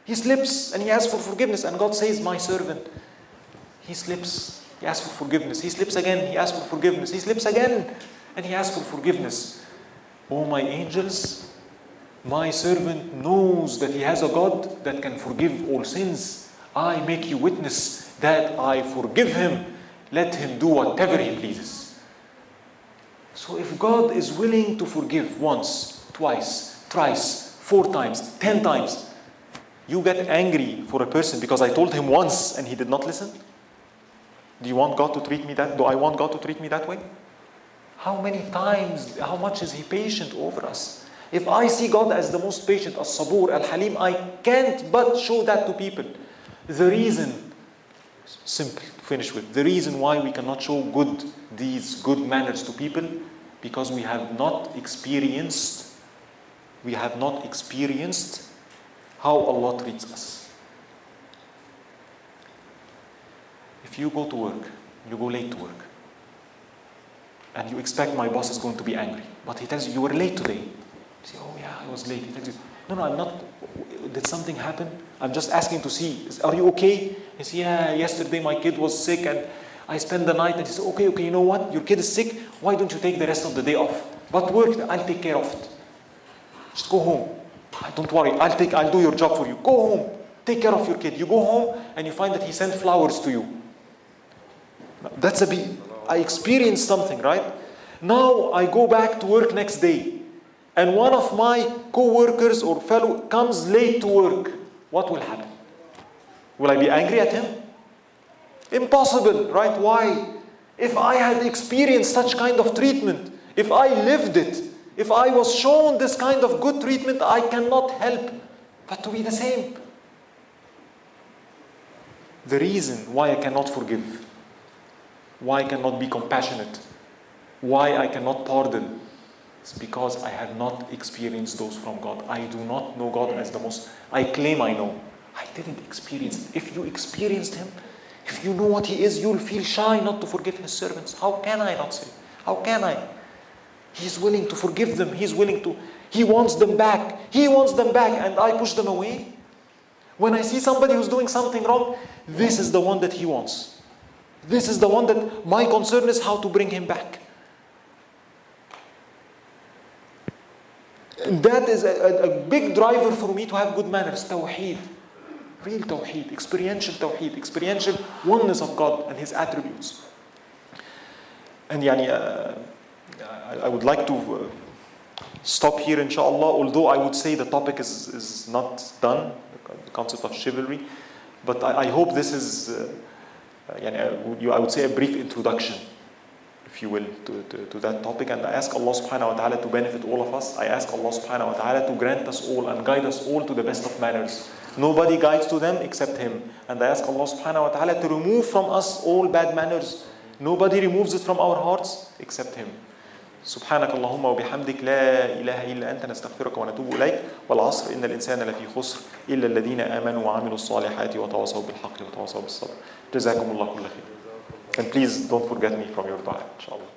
he slips and he asks for forgiveness. And God says, my servant, he slips, he asks for forgiveness. He slips again, he asks for forgiveness. He slips again and he asks for forgiveness. Oh, my angels, my servant knows that he has a God that can forgive all sins. I make you witness that I forgive him. Let him do whatever he pleases. So if God is willing to forgive once, twice, thrice, 4 times, 10 times, you get angry for a person because I told him once and he did not listen? Do you want God to treat me that? Do I want God to treat me that way? How many times, how much is He patient over us? If I see God as the most patient, as-sabur, al-halim, I can't but show that to people. The reason, simple, finish with. The reason why we cannot show these good manners to people, because we have not experienced how Allah treats us. If you go to work, you go late to work, and you expect my boss is going to be angry, but he tells you were late today. You say, oh yeah, I was late. He tells you, no, I'm not. Did something happen? I'm just asking to see, are you okay? He says, yeah, yesterday my kid was sick and I spent the night. And he says, okay, you know what? Your kid is sick. Why don't you take the rest of the day off? But work, I'll take care of it. Just go home. Don't worry, I'll do your job for you. Go home. Take care of your kid. You go home and you find that he sent flowers to you. That's I experienced something, right? Now I go back to work next day, and one of my co-workers or fellow comes late to work. What will happen? Will I be angry at him? Impossible, right? Why? If I had experienced such kind of treatment, if I lived it, if I was shown this kind of good treatment, I cannot help but to be the same. The reason why I cannot forgive, why I cannot be compassionate, why I cannot pardon, is because I have not experienced those from God. I do not know God as the most. I claim I know. I didn't experience it. If you experienced Him, if you know what He is, you'll feel shy not to forgive His servants. How can I not say? How can I? He's willing to forgive them. He wants them back. He wants them back, and I push them away. When I see somebody who's doing something wrong, this is the one that He wants. This is the one that my concern is how to bring him back. And that is a big driver for me to have good manners. Tawheed. Real Tawheed. Experiential Tawheed. Experiential oneness of God and His attributes. And I would like to stop here, inshallah, although I would say the topic is not done, the concept of chivalry. But I hope this is, I would say, a brief introduction, if you will, to that topic. And I ask Allah subhanahu wa ta'ala to benefit all of us. I ask Allah subhanahu wa ta'ala to grant us all and guide us all to the best of manners. Nobody guides to them except Him. And I ask Allah subhanahu wa ta'ala to remove from us all bad manners. Nobody removes it from our hearts except Him. سبحانك اللهم وبحمدك لا إله إلا أنت نستغفرك ونتوب إليك والعصر إن الإنسان لفي خسر إلا الذين آمنوا وعملوا الصالحات وتواصوا بالحق وتواصوا بالصبر جزاكم الله كل خير. And please don't forget me from your dua, inshallah.